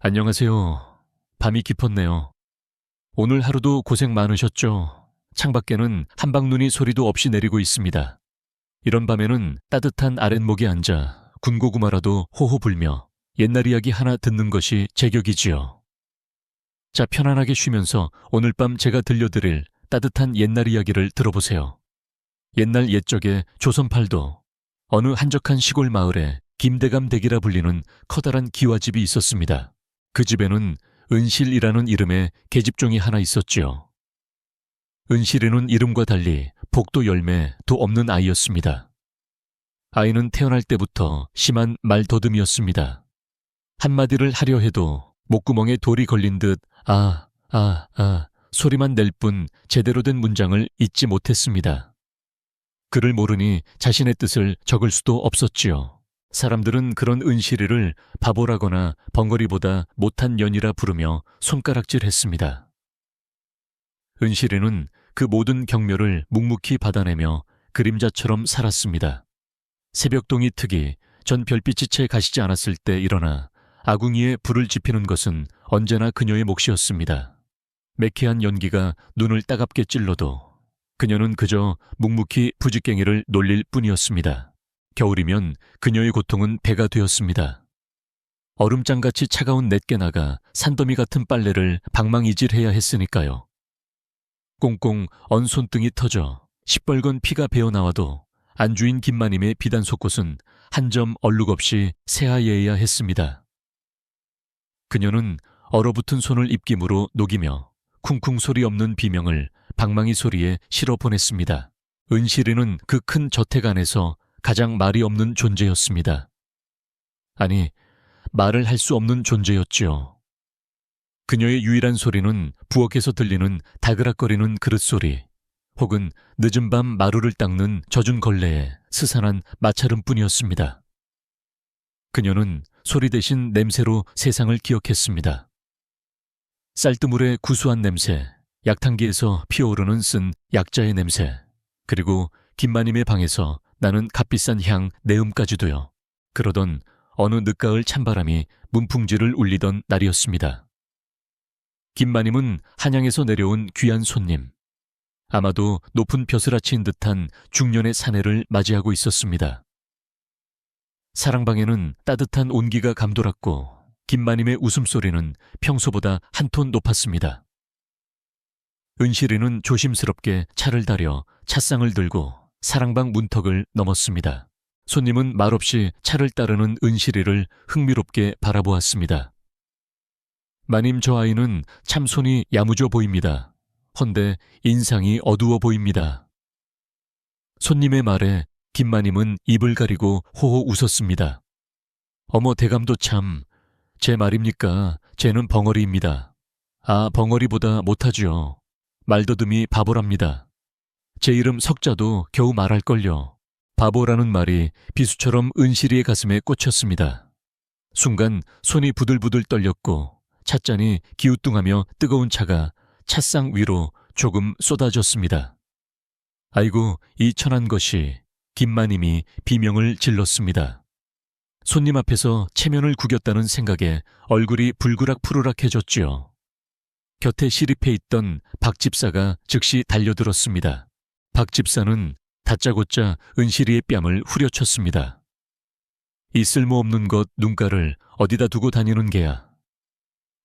안녕하세요. 밤이 깊었네요. 오늘 하루도 고생 많으셨죠? 창밖에는 한방눈이 소리도 없이 내리고 있습니다. 이런 밤에는 따뜻한 아랫목에 앉아 군고구마라도 호호 불며 옛날 이야기 하나 듣는 것이 제격이지요. 자, 편안하게 쉬면서 오늘 밤 제가 들려드릴 따뜻한 옛날 이야기를 들어보세요. 옛날 옛적에 조선팔도 어느 한적한 시골 마을에 김대감 댁이라 불리는 커다란 기와집이 있었습니다. 그 집에는 은실이라는 이름의 계집종이 하나 있었지요. 은실이는 이름과 달리 복도 열매도 없는 아이였습니다. 아이는 태어날 때부터 심한 말더듬이었습니다. 한마디를 하려 해도 목구멍에 돌이 걸린 듯 소리만 낼 뿐 제대로 된 문장을 잇지 못했습니다. 글을 모르니 자신의 뜻을 적을 수도 없었지요. 사람들은 그런 은실이를 바보라거나 벙어리보다 못한 년이라 부르며 손가락질했습니다. 은실이는 그 모든 경멸을 묵묵히 받아내며 그림자처럼 살았습니다. 새벽동이 트기 전 별빛이 채 가시지 않았을 때 일어나 아궁이에 불을 지피는 것은 언제나 그녀의 몫이었습니다. 매캐한 연기가 눈을 따갑게 찔러도 그녀는 그저 묵묵히 부직갱이를 놀릴 뿐이었습니다. 겨울이면 그녀의 고통은 배가 되었습니다. 얼음장같이 차가운 냇게 나가 산더미 같은 빨래를 방망이질해야 했으니까요. 꽁꽁 언 손등이 터져 시뻘건 피가 배어나와도 안주인 김마님의 비단 속옷은 한 점 얼룩 없이 새하얘야 했습니다. 그녀는 얼어붙은 손을 입김으로 녹이며 쿵쿵 소리 없는 비명을 방망이 소리에 실어 보냈습니다. 은실이는 그 큰 저택 안에서 가장 말이 없는 존재였습니다. 아니, 말을 할 수 없는 존재였지요. 그녀의 유일한 소리는 부엌에서 들리는 다그락거리는 그릇소리, 혹은 늦은 밤 마루를 닦는 젖은 걸레에 스산한 마찰음뿐이었습니다. 그녀는 소리 대신 냄새로 세상을 기억했습니다. 쌀뜨물의 구수한 냄새, 약탕기에서 피어오르는 쓴 약자의 냄새, 그리고 김마님의 방에서 나는 값비싼 향 내음까지도요. 그러던 어느 늦가을 찬바람이 문풍지를 울리던 날이었습니다. 김마님은 한양에서 내려온 귀한 손님, 아마도 높은 벼슬아치인 듯한 중년의 사내를 맞이하고 있었습니다. 사랑방에는 따뜻한 온기가 감돌았고 김마님의 웃음소리는 평소보다 한 톤 높았습니다. 은실이는 조심스럽게 차를 다려 찻상을 들고 사랑방 문턱을 넘었습니다. 손님은 말없이 차를 따르는 은실이를 흥미롭게 바라보았습니다. 마님, 저 아이는 참 손이 야무져 보입니다. 헌데 인상이 어두워 보입니다. 손님의 말에 김마님은 입을 가리고 호호 웃었습니다. 어머, 대감도 참, 제 말입니까? 쟤는 벙어리입니다. 아, 벙어리보다 못하지요. 말더듬이 바보랍니다. 제 이름 석자도 겨우 말할걸요. 바보라는 말이 비수처럼 은실이의 가슴에 꽂혔습니다. 순간 손이 부들부들 떨렸고 찻잔이 기우뚱하며 뜨거운 차가 찻상 위로 조금 쏟아졌습니다. 아이고, 이 천한 것이. 김마님이 비명을 질렀습니다. 손님 앞에서 체면을 구겼다는 생각에 얼굴이 불그락푸르락해졌지요. 곁에 시립해 있던 박 집사가 즉시 달려들었습니다. 박 집사는 다짜고짜 은실이의 뺨을 후려쳤습니다. 이 쓸모없는 것 눈가를 어디다 두고 다니는 게야.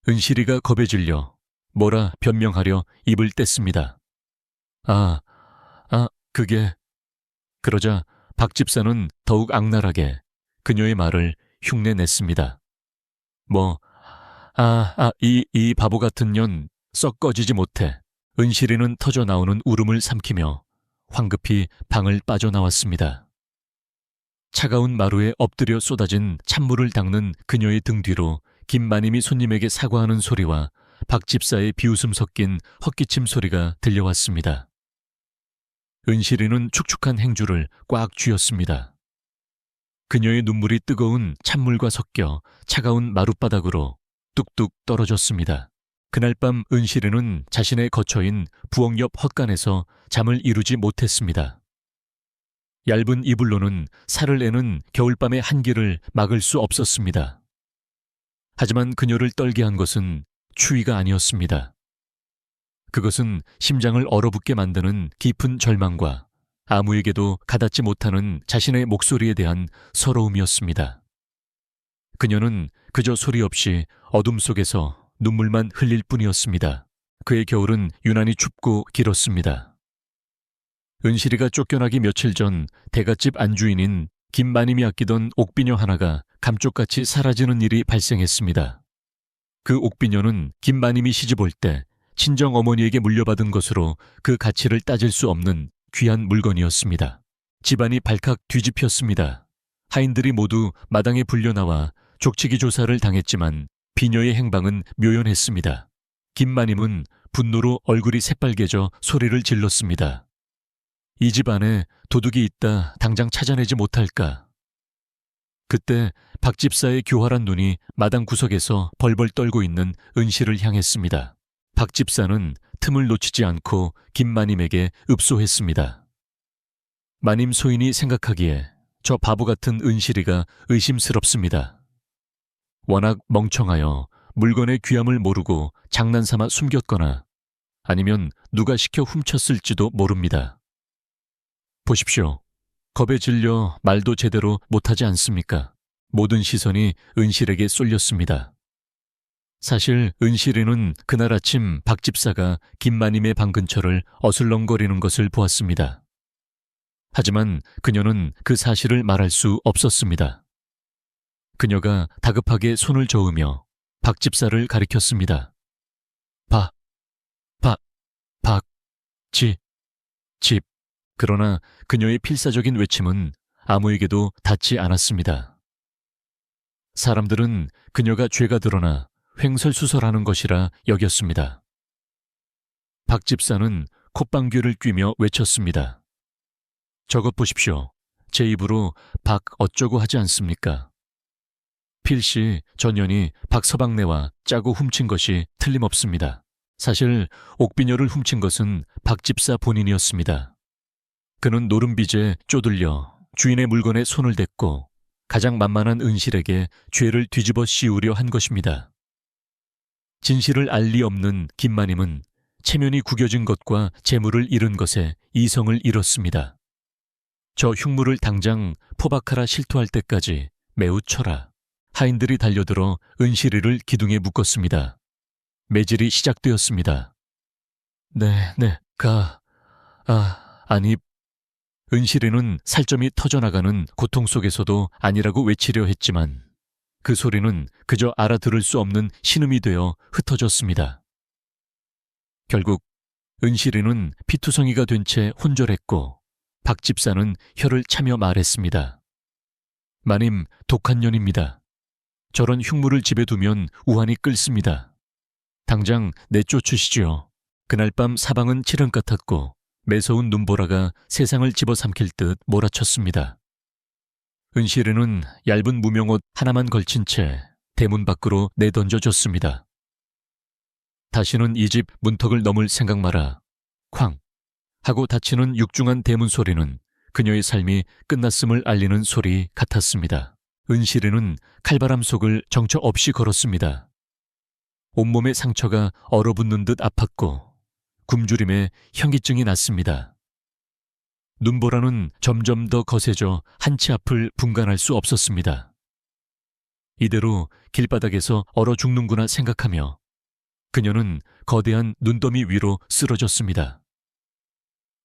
은실이가 겁에 질려 뭐라 변명하려 입을 뗐습니다. 그게... 그러자 박 집사는 더욱 악랄하게 그녀의 말을 흉내냈습니다. 이 바보 같은 년 썩 꺼지지 못해. 은실이는 터져 나오는 울음을 삼키며 황급히 방을 빠져나왔습니다. 차가운 마루에 엎드려 쏟아진 찬물을 닦는 그녀의 등 뒤로 김마님이 손님에게 사과하는 소리와 박 집사의 비웃음 섞인 헛기침 소리가 들려왔습니다. 은실이는 축축한 행주를 꽉 쥐었습니다. 그녀의 눈물이 뜨거운 찬물과 섞여 차가운 마룻바닥으로 뚝뚝 떨어졌습니다. 그날 밤 은실이는 자신의 거처인 부엌 옆 헛간에서 잠을 이루지 못했습니다. 얇은 이불로는 살을 내는 겨울밤의 한기를 막을 수 없었습니다. 하지만 그녀를 떨게 한 것은 추위가 아니었습니다. 그것은 심장을 얼어붙게 만드는 깊은 절망과 아무에게도 가닿지 못하는 자신의 목소리에 대한 서러움이었습니다. 그녀는 그저 소리 없이 어둠 속에서 눈물만 흘릴 뿐이었습니다. 그의 겨울은 유난히 춥고 길었습니다. 은실이가 쫓겨나기 며칠 전 대갓집 안주인인 김마님이 아끼던 옥비녀 하나가 감쪽같이 사라지는 일이 발생했습니다. 그 옥비녀는 김마님이 시집올 때 친정 어머니에게 물려받은 것으로 그 가치를 따질 수 없는 귀한 물건이었습니다. 집안이 발칵 뒤집혔습니다. 하인들이 모두 마당에 불려나와 족치기 조사를 당했지만 비녀의 행방은 묘연했습니다. 김마님은 분노로 얼굴이 새빨개져 소리를 질렀습니다. 이 집 안에 도둑이 있다 당장 찾아내지 못할까. 그때 박 집사의 교활한 눈이 마당 구석에서 벌벌 떨고 있는 은실을 향했습니다. 박 집사는 틈을 놓치지 않고 김마님에게 읍소했습니다. 마님 소인이 생각하기에 저 바보 같은 은실이가 의심스럽습니다. 워낙 멍청하여 물건의 귀함을 모르고 장난삼아 숨겼거나 아니면 누가 시켜 훔쳤을지도 모릅니다. 보십시오. 겁에 질려 말도 제대로 못하지 않습니까? 모든 시선이 은실에게 쏠렸습니다. 사실 은실이는 그날 아침 박 집사가 김마님의 방 근처를 어슬렁거리는 것을 보았습니다. 하지만 그녀는 그 사실을 말할 수 없었습니다. 그녀가 다급하게 손을 저으며 박 집사를 가리켰습니다. 집. 그러나 그녀의 필사적인 외침은 아무에게도 닿지 않았습니다. 사람들은 그녀가 죄가 드러나 횡설수설하는 것이라 여겼습니다. 박 집사는 콧방귀를 뀌며 외쳤습니다. 저것 보십시오. 제 입으로 박 어쩌고 하지 않습니까? 필시 전년이 박 서방네와 짜고 훔친 것이 틀림없습니다. 사실 옥비녀를 훔친 것은 박 집사 본인이었습니다. 그는 노름빚에 쪼들려 주인의 물건에 손을 댔고 가장 만만한 은실에게 죄를 뒤집어 씌우려 한 것입니다. 진실을 알 리 없는 김마님은 체면이 구겨진 것과 재물을 잃은 것에 이성을 잃었습니다. 저 흉물을 당장 포박하라 실토할 때까지 매우 쳐라. 하인들이 달려들어 은실이를 기둥에 묶었습니다. 매질이 시작되었습니다. 아니. 은실이는 살점이 터져나가는 고통 속에서도 아니라고 외치려 했지만 그 소리는 그저 알아들을 수 없는 신음이 되어 흩어졌습니다. 결국 은실이는 피투성이가 된 채 혼절했고 박 집사는 혀를 차며 말했습니다. 마님, 독한 년입니다. 저런 흉물을 집에 두면 우환이 끓습니다. 당장 내쫓으시지요. 그날 밤 사방은 칠흑 같았고 매서운 눈보라가 세상을 집어삼킬 듯 몰아쳤습니다. 은실이는 얇은 무명옷 하나만 걸친 채 대문 밖으로 내던져졌습니다. 다시는 이 집 문턱을 넘을 생각 마라. 쾅! 하고 닫히는 육중한 대문 소리는 그녀의 삶이 끝났음을 알리는 소리 같았습니다. 은실이는 칼바람 속을 정처 없이 걸었습니다. 온몸의 상처가 얼어붙는 듯 아팠고 굶주림에 현기증이 났습니다. 눈보라는 점점 더 거세져 한치 앞을 분간할 수 없었습니다. 이대로 길바닥에서 얼어 죽는구나 생각하며 그녀는 거대한 눈더미 위로 쓰러졌습니다.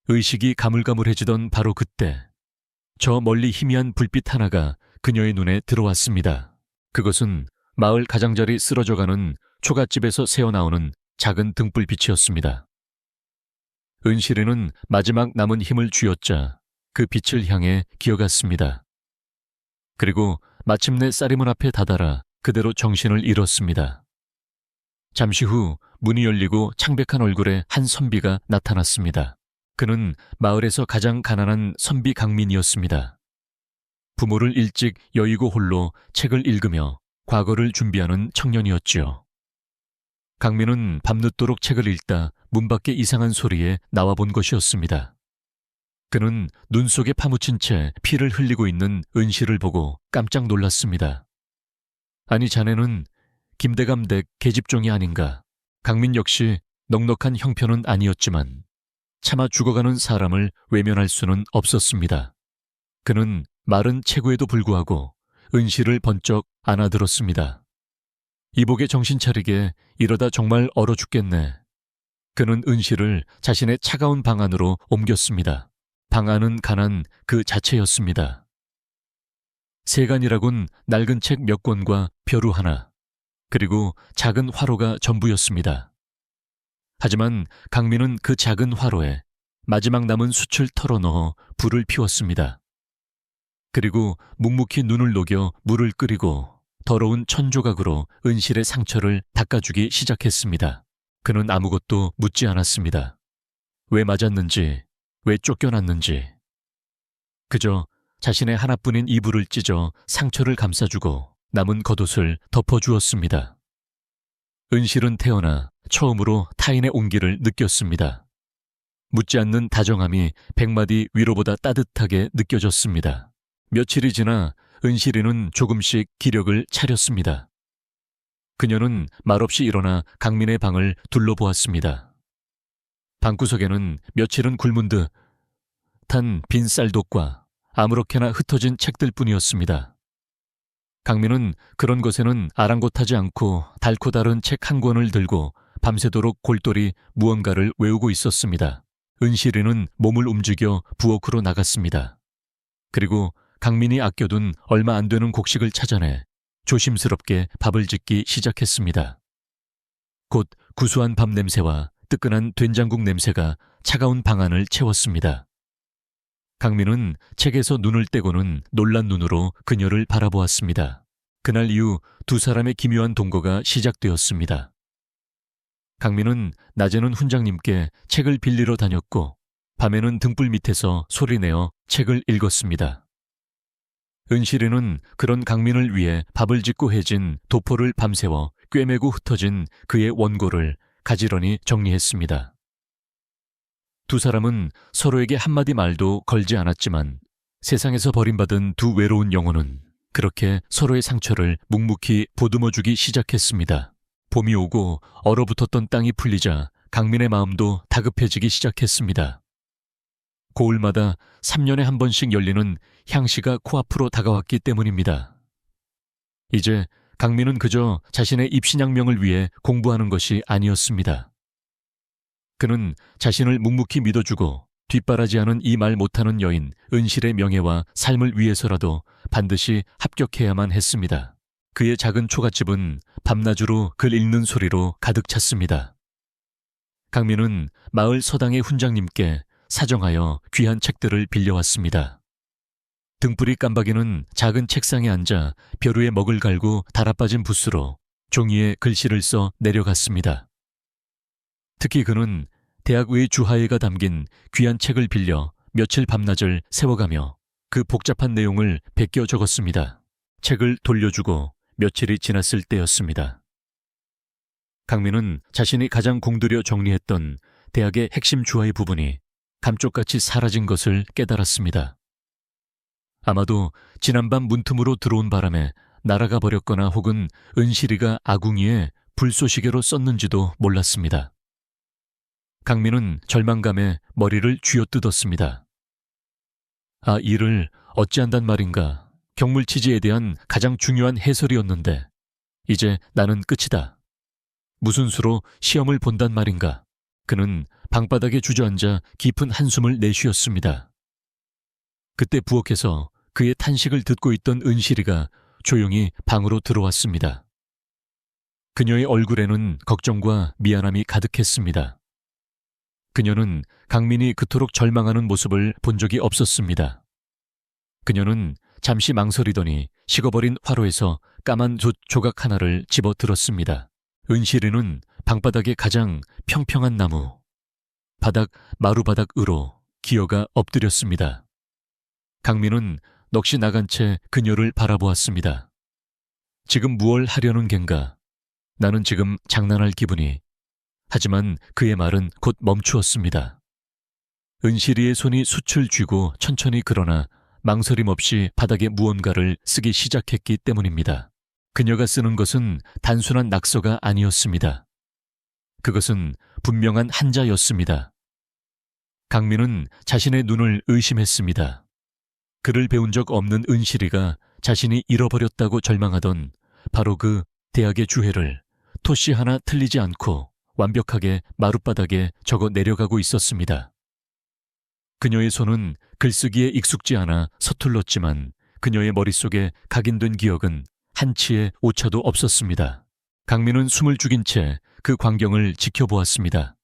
의식이 가물가물해지던 바로 그때 저 멀리 희미한 불빛 하나가 그녀의 눈에 들어왔습니다. 그것은 마을 가장자리 쓰러져가는 초가집에서 새어나오는 작은 등불빛이었습니다. 은실이는 마지막 남은 힘을 쥐어짜 그 빛을 향해 기어갔습니다. 그리고 마침내 쌀이문 앞에 다다라 그대로 정신을 잃었습니다. 잠시 후 문이 열리고 창백한 얼굴에 한 선비가 나타났습니다. 그는 마을에서 가장 가난한 선비 강민이었습니다. 부모를 일찍 여의고 홀로 책을 읽으며 과거를 준비하는 청년이었지요. 강민은 밤늦도록 책을 읽다 문 밖의 이상한 소리에 나와본 것이었습니다. 그는 눈 속에 파묻힌 채 피를 흘리고 있는 은실을 보고 깜짝 놀랐습니다. 아니, 자네는 김대감 댁 계집종이 아닌가. 강민 역시 넉넉한 형편은 아니었지만 차마 죽어가는 사람을 외면할 수는 없었습니다. 그는 마른 체구에도 불구하고 은실을 번쩍 안아들었습니다. 이복의 정신 차리게 이러다 정말 얼어 죽겠네. 그는 은실을 자신의 차가운 방 안으로 옮겼습니다. 방 안은 가난 그 자체였습니다. 세간이라곤 낡은 책 몇 권과 벼루 하나, 그리고 작은 화로가 전부였습니다. 하지만 강민은 그 작은 화로에 마지막 남은 숯을 털어넣어 불을 피웠습니다. 그리고 묵묵히 눈을 녹여 물을 끓이고 더러운 천조각으로 은실의 상처를 닦아주기 시작했습니다. 그는 아무것도 묻지 않았습니다. 왜 맞았는지, 왜 쫓겨났는지. 그저 자신의 하나뿐인 이불을 찢어 상처를 감싸주고 남은 겉옷을 덮어주었습니다. 은실은 태어나 처음으로 타인의 온기를 느꼈습니다. 묻지 않는 다정함이 100마디 위로보다 따뜻하게 느껴졌습니다. 며칠이 지나 은실이는 조금씩 기력을 차렸습니다. 그녀는 말없이 일어나 강민의 방을 둘러보았습니다. 방구석에는 며칠은 굶은 듯한 빈 쌀독과 아무렇게나 흩어진 책들뿐이었습니다. 강민은 그런 것에는 아랑곳하지 않고 닳고 다른 책 한 권을 들고 밤새도록 골똘히 무언가를 외우고 있었습니다. 은실이는 몸을 움직여 부엌으로 나갔습니다. 그리고 강민이 아껴둔 얼마 안 되는 곡식을 찾아내 조심스럽게 밥을 짓기 시작했습니다. 곧 구수한 밥 냄새와 뜨끈한 된장국 냄새가 차가운 방 안을 채웠습니다. 강민은 책에서 눈을 떼고는 놀란 눈으로 그녀를 바라보았습니다. 그날 이후 두 사람의 기묘한 동거가 시작되었습니다. 강민은 낮에는 훈장님께 책을 빌리러 다녔고 밤에는 등불 밑에서 소리내어 책을 읽었습니다. 은실이는 그런 강민을 위해 밥을 짓고 해진 도포를 밤새워 꿰매고 흩어진 그의 원고를 가지런히 정리했습니다. 두 사람은 서로에게 한마디 말도 걸지 않았지만 세상에서 버림받은 두 외로운 영혼은 그렇게 서로의 상처를 묵묵히 보듬어주기 시작했습니다. 봄이 오고 얼어붙었던 땅이 풀리자 강민의 마음도 다급해지기 시작했습니다. 고을마다 3년에 한 번씩 열리는 향시가 코앞으로 다가왔기 때문입니다. 이제 강민은 그저 자신의 입신양명을 위해 공부하는 것이 아니었습니다. 그는 자신을 묵묵히 믿어주고 뒷바라지하는 이 말 못하는 여인 은실의 명예와 삶을 위해서라도 반드시 합격해야만 했습니다. 그의 작은 초가집은 밤낮으로 글 읽는 소리로 가득 찼습니다. 강민은 마을 서당의 훈장님께 사정하여 귀한 책들을 빌려왔습니다. 등불이 깜박이는 작은 책상에 앉아 벼루에 먹을 갈고 달아빠진 붓으로 종이에 글씨를 써 내려갔습니다. 특히 그는 대학의 주하예가 담긴 귀한 책을 빌려 며칠 밤낮을 세워가며 그 복잡한 내용을 베껴 적었습니다. 책을 돌려주고 며칠이 지났을 때였습니다. 강민은 자신이 가장 공들여 정리했던 대학의 핵심 주하의 부분이 감쪽같이 사라진 것을 깨달았습니다. 아마도 지난밤 문틈으로 들어온 바람에 날아가 버렸거나 혹은 은실이가 아궁이에 불쏘시개로 썼는지도 몰랐습니다. 강민은 절망감에 머리를 쥐어뜯었습니다. 아, 이를 어찌한단 말인가. 경물치지에 대한 가장 중요한 해설이었는데 이제 나는 끝이다. 무슨 수로 시험을 본단 말인가. 그는 방바닥에 주저앉아 깊은 한숨을 내쉬었습니다. 그때 부엌에서 그의 탄식을 듣고 있던 은실이가 조용히 방으로 들어왔습니다. 그녀의 얼굴에는 걱정과 미안함이 가득했습니다. 그녀는 강민이 그토록 절망하는 모습을 본 적이 없었습니다. 그녀는 잠시 망설이더니 식어버린 화로에서 까만 돛 조각 하나를 집어 들었습니다. 은실이는 방바닥에 가장 평평한 나무, 바닥 마루바닥으로 기어가 엎드렸습니다. 강민은 넋이 나간 채 그녀를 바라보았습니다. 지금 무얼 하려는 겐가? 나는 지금 장난할 기분이. 하지만 그의 말은 곧 멈추었습니다. 은실이의 손이 숯을 쥐고 천천히 그러나 망설임 없이 바닥에 무언가를 쓰기 시작했기 때문입니다. 그녀가 쓰는 것은 단순한 낙서가 아니었습니다. 그것은 분명한 한자였습니다. 강민은 자신의 눈을 의심했습니다. 글을 배운 적 없는 은실이가 자신이 잃어버렸다고 절망하던 바로 그 대학의 주해를 토씨 하나 틀리지 않고 완벽하게 마룻바닥에 적어 내려가고 있었습니다. 그녀의 손은 글쓰기에 익숙지 않아 서툴렀지만 그녀의 머릿속에 각인된 기억은 한치의 오차도 없었습니다. 강민은 숨을 죽인 채 그 광경을 지켜보았습니다.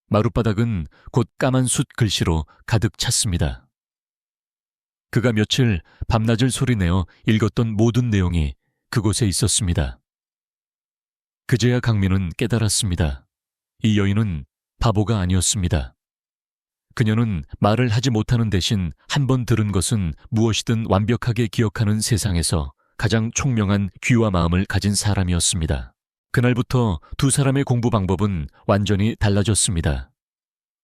마룻바닥은 곧 까만 숫 글씨로 가득 찼습니다. 그가 며칠 밤낮을 소리내어 읽었던 모든 내용이 그곳에 있었습니다. 그제야 강민은 깨달았습니다. 이 여인은 바보가 아니었습니다. 그녀는 말을 하지 못하는 대신 한 번 들은 것은 무엇이든 완벽하게 기억하는 세상에서 가장 총명한 귀와 마음을 가진 사람이었습니다. 그날부터 두 사람의 공부 방법은 완전히 달라졌습니다.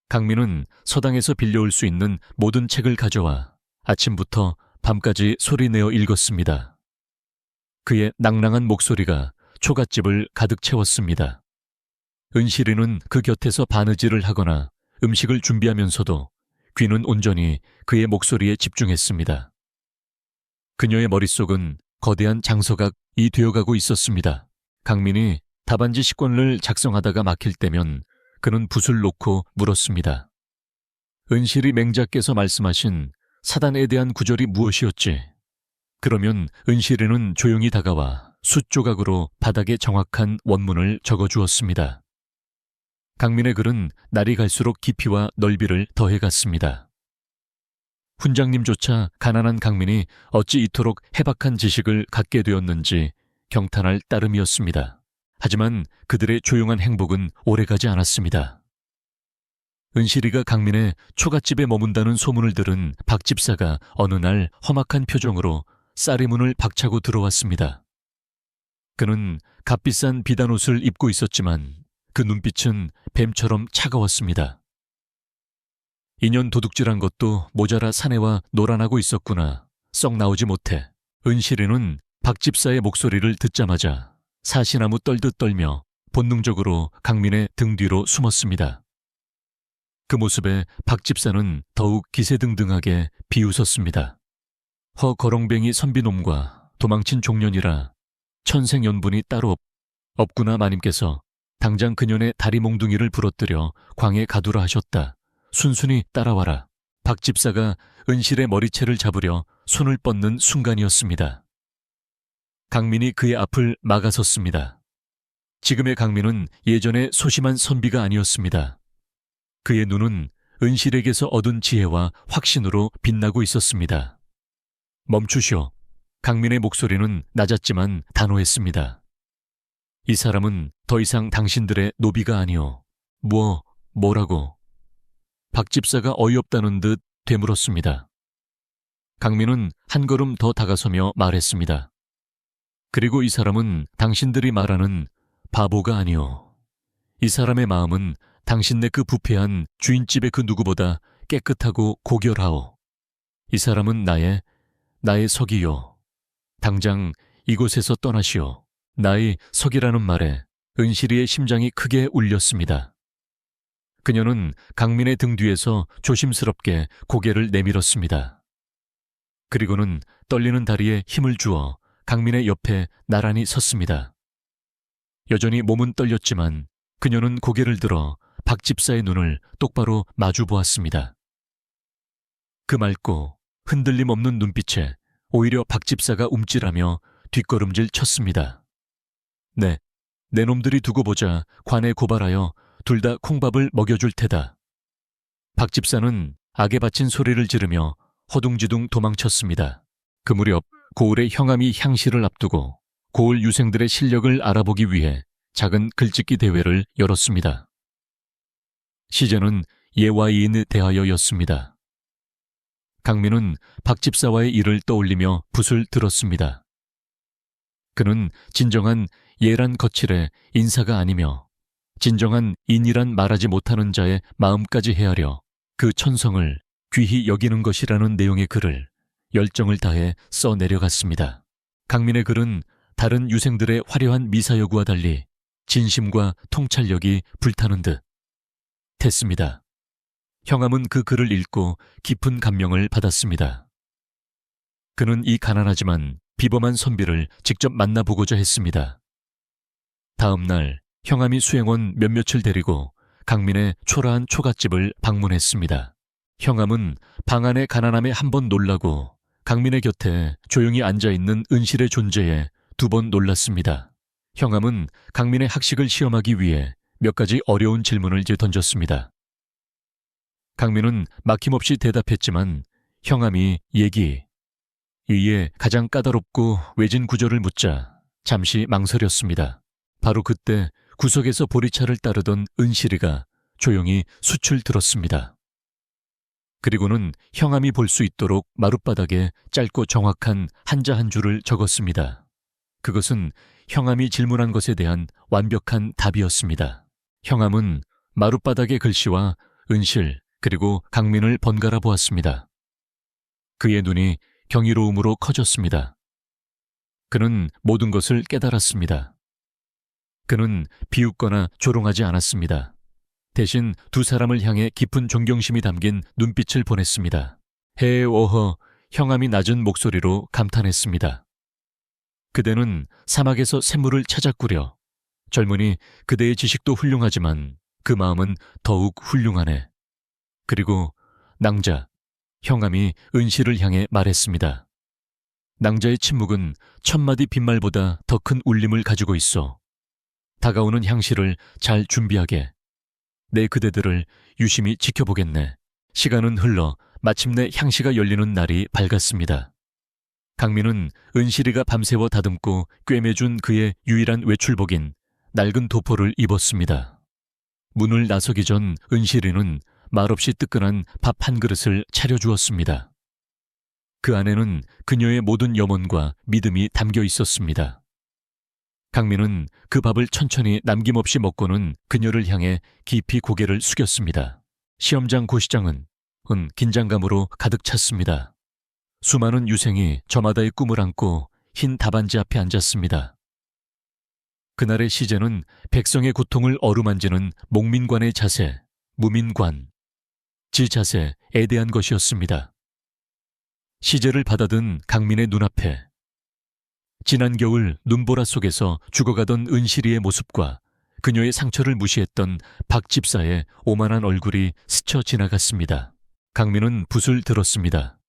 강민은 서당에서 빌려올 수 있는 모든 책을 가져와 아침부터 밤까지 소리내어 읽었습니다. 그의 낭랑한 목소리가 초갓집을 가득 채웠습니다. 은실이는 그 곁에서 바느질을 하거나 음식을 준비하면서도 귀는 온전히 그의 목소리에 집중했습니다. 그녀의 머릿속은 거대한 장서각이 되어가고 있었습니다. 강민이 답안지 식권을 작성하다가 막힐 때면 그는 붓을 놓고 물었습니다. 은실이 맹자께서 말씀하신 사단에 대한 구절이 무엇이었지? 그러면 은실이는 조용히 다가와 숫조각으로 바닥에 정확한 원문을 적어주었습니다. 강민의 글은 날이 갈수록 깊이와 넓이를 더해갔습니다. 훈장님조차 가난한 강민이 어찌 이토록 해박한 지식을 갖게 되었는지 경탄할 따름이었습니다. 하지만 그들의 조용한 행복은 오래가지 않았습니다. 은실이가 강민의 초갓집에 머문다는 소문을 들은 박 집사가 어느 날 험악한 표정으로 쌀의 문을 박차고 들어왔습니다. 그는 값비싼 비단 옷을 입고 있었지만 그 눈빛은 뱀처럼 차가웠습니다. 2년 도둑질한 것도 모자라 사내와 놀아나고 있었구나. 썩 나오지 못해. 은실이는 박 집사의 목소리를 듣자마자 사시나무 떨듯 떨며 본능적으로 강민의 등 뒤로 숨었습니다. 그 모습에 박 집사는 더욱 기세등등하게 비웃었습니다. 허거렁뱅이 선비놈과 도망친 종년이라 천생연분이 따로 없구나. 마님께서 당장 그년의 다리 몽둥이를 부러뜨려 광에 가두라 하셨다. 순순히 따라와라. 박 집사가 은실의 머리채를 잡으려 손을 뻗는 순간이었습니다. 강민이 그의 앞을 막아섰습니다. 지금의 강민은 예전의 소심한 선비가 아니었습니다. 그의 눈은 은실에게서 얻은 지혜와 확신으로 빛나고 있었습니다. 멈추시오. 강민의 목소리는 낮았지만 단호했습니다. 이 사람은 더 이상 당신들의 노비가 아니오. 뭐라고? 박 집사가 어이없다는 듯 되물었습니다. 강민은 한 걸음 더 다가서며 말했습니다. 그리고 이 사람은 당신들이 말하는 바보가 아니오. 이 사람의 마음은 당신네 그 부패한 주인집의 그 누구보다 깨끗하고 고결하오. 이 사람은 나의 석이요. 당장 이곳에서 떠나시오. 나의 석이라는 말에 은실이의 심장이 크게 울렸습니다. 그녀는 강민의 등 뒤에서 조심스럽게 고개를 내밀었습니다. 그리고는 떨리는 다리에 힘을 주어 강민의 옆에 나란히 섰습니다. 여전히 몸은 떨렸지만 그녀는 고개를 들어 박 집사의 눈을 똑바로 마주 보았습니다. 그 맑고 흔들림 없는 눈빛에 오히려 박 집사가 움찔하며 뒷걸음질 쳤습니다. 네, 내 놈들이 두고 보자 관에 고발하여 둘 다 콩밥을 먹여줄 테다. 박 집사는 악에 바친 소리를 지르며 허둥지둥 도망쳤습니다. 그 무렵 고을의 형암이 향시를 앞두고 고을 유생들의 실력을 알아보기 위해 작은 글짓기 대회를 열었습니다. 시제는 예와이인 대하여였습니다. 강민은 박 집사와의 일을 떠올리며 붓을 들었습니다. 그는 진정한 예란 거칠의 인사가 아니며 진정한 인이란 말하지 못하는 자의 마음까지 헤아려 그 천성을 귀히 여기는 것이라는 내용의 글을 열정을 다해 써내려갔습니다. 강민의 글은 다른 유생들의 화려한 미사여구와 달리 진심과 통찰력이 불타는 듯 했습니다. 형암은 그 글을 읽고 깊은 감명을 받았습니다. 그는 이 가난하지만 비범한 선비를 직접 만나보고자 했습니다. 다음 날 형암이 수행원 몇몇을 데리고 강민의 초라한 초가집을 방문했습니다. 형암은 방 안의 가난함에 한 번 놀라고 강민의 곁에 조용히 앉아있는 은실의 존재에 두 번 놀랐습니다. 형암은 강민의 학식을 시험하기 위해 몇 가지 어려운 질문을 던졌습니다. 강민은 막힘없이 대답했지만 형암이 이에 가장 까다롭고 외진 구절을 묻자 잠시 망설였습니다. 바로 그때 구석에서 보리차를 따르던 은실이가 조용히 숯을 들었습니다. 그리고는 형암이 볼 수 있도록 마룻바닥에 짧고 정확한 한자 한 줄을 적었습니다. 그것은 형암이 질문한 것에 대한 완벽한 답이었습니다. 형암은 마룻바닥의 글씨와 은실 그리고 강민을 번갈아 보았습니다. 그의 눈이 경이로움으로 커졌습니다. 그는 모든 것을 깨달았습니다. 그는 비웃거나 조롱하지 않았습니다. 대신 두 사람을 향해 깊은 존경심이 담긴 눈빛을 보냈습니다. 헤어허, 형암이 낮은 목소리로 감탄했습니다. 그대는 사막에서 샘물을 찾아꾸려. 젊은이, 그대의 지식도 훌륭하지만 그 마음은 더욱 훌륭하네. 그리고 낭자, 형암이 은실을 향해 말했습니다. 낭자의 침묵은 천마디 빈말보다 더 큰 울림을 가지고 있어. 다가오는 향시를 잘 준비하게. 내 그대들을 유심히 지켜보겠네. 시간은 흘러 마침내 향시가 열리는 날이 밝았습니다. 강민은 은실이가 밤새워 다듬고 꿰매준 그의 유일한 외출복인 낡은 도포를 입었습니다. 문을 나서기 전 은실이는 말없이 뜨끈한 밥 한 그릇을 차려주었습니다. 그 안에는 그녀의 모든 염원과 믿음이 담겨 있었습니다. 강민은 그 밥을 천천히 남김없이 먹고는 그녀를 향해 깊이 고개를 숙였습니다. 시험장 고시장은 긴장감으로 가득 찼습니다. 수많은 유생이 저마다의 꿈을 안고 흰 답안지 앞에 앉았습니다. 그날의 시제는 백성의 고통을 어루만지는 목민관의 자세, 무민관, 지자세에 대한 것이었습니다. 시제를 받아든 강민의 눈앞에 지난 겨울 눈보라 속에서 죽어가던 은실이의 모습과 그녀의 상처를 무시했던 박 집사의 오만한 얼굴이 스쳐 지나갔습니다. 강민은 붓을 들었습니다.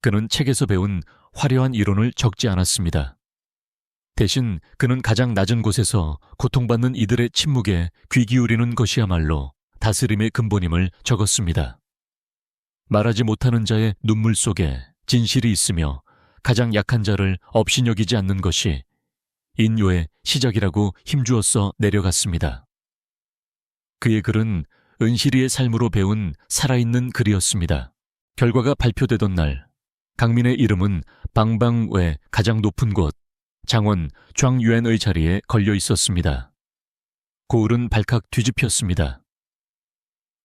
그는 책에서 배운 화려한 이론을 적지 않았습니다. 대신 그는 가장 낮은 곳에서 고통받는 이들의 침묵에 귀 기울이는 것이야말로 다스림의 근본임을 적었습니다. 말하지 못하는 자의 눈물 속에 진실이 있으며 가장 약한 자를 업신여기지 않는 것이 인요의 시작이라고 힘주어서 내려갔습니다. 그의 글은 은실이의 삶으로 배운 살아있는 글이었습니다. 결과가 발표되던 날 강민의 이름은 방방 외 가장 높은 곳 장원 庄유엔의 자리에 걸려 있었습니다. 고을은 발칵 뒤집혔습니다.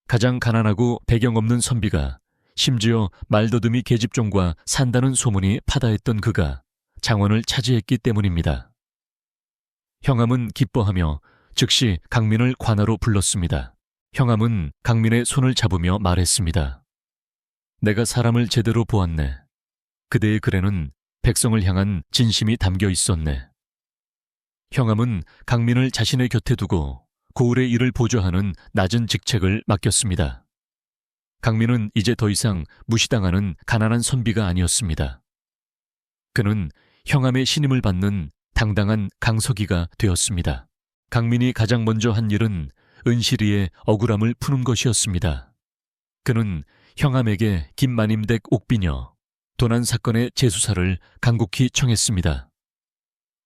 가장 가난하고 배경 없는 선비가 심지어 말더듬이 계집종과 산다는 소문이 파다했던 그가 장원을 차지했기 때문입니다. 형암은 기뻐하며 즉시 강민을 관하로 불렀습니다. 형암은 강민의 손을 잡으며 말했습니다. 내가 사람을 제대로 보았네. 그대의 글에는 백성을 향한 진심이 담겨 있었네. 형암은 강민을 자신의 곁에 두고 고을의 일을 보좌하는 낮은 직책을 맡겼습니다. 강민은 이제 더 이상 무시당하는 가난한 선비가 아니었습니다. 그는 형암의 신임을 받는 당당한 강석이가 되었습니다. 강민이 가장 먼저 한 일은 은실이의 억울함을 푸는 것이었습니다. 그는 형암에게 김만임댁 옥비녀 도난 사건의 재수사를 간곡히 청했습니다.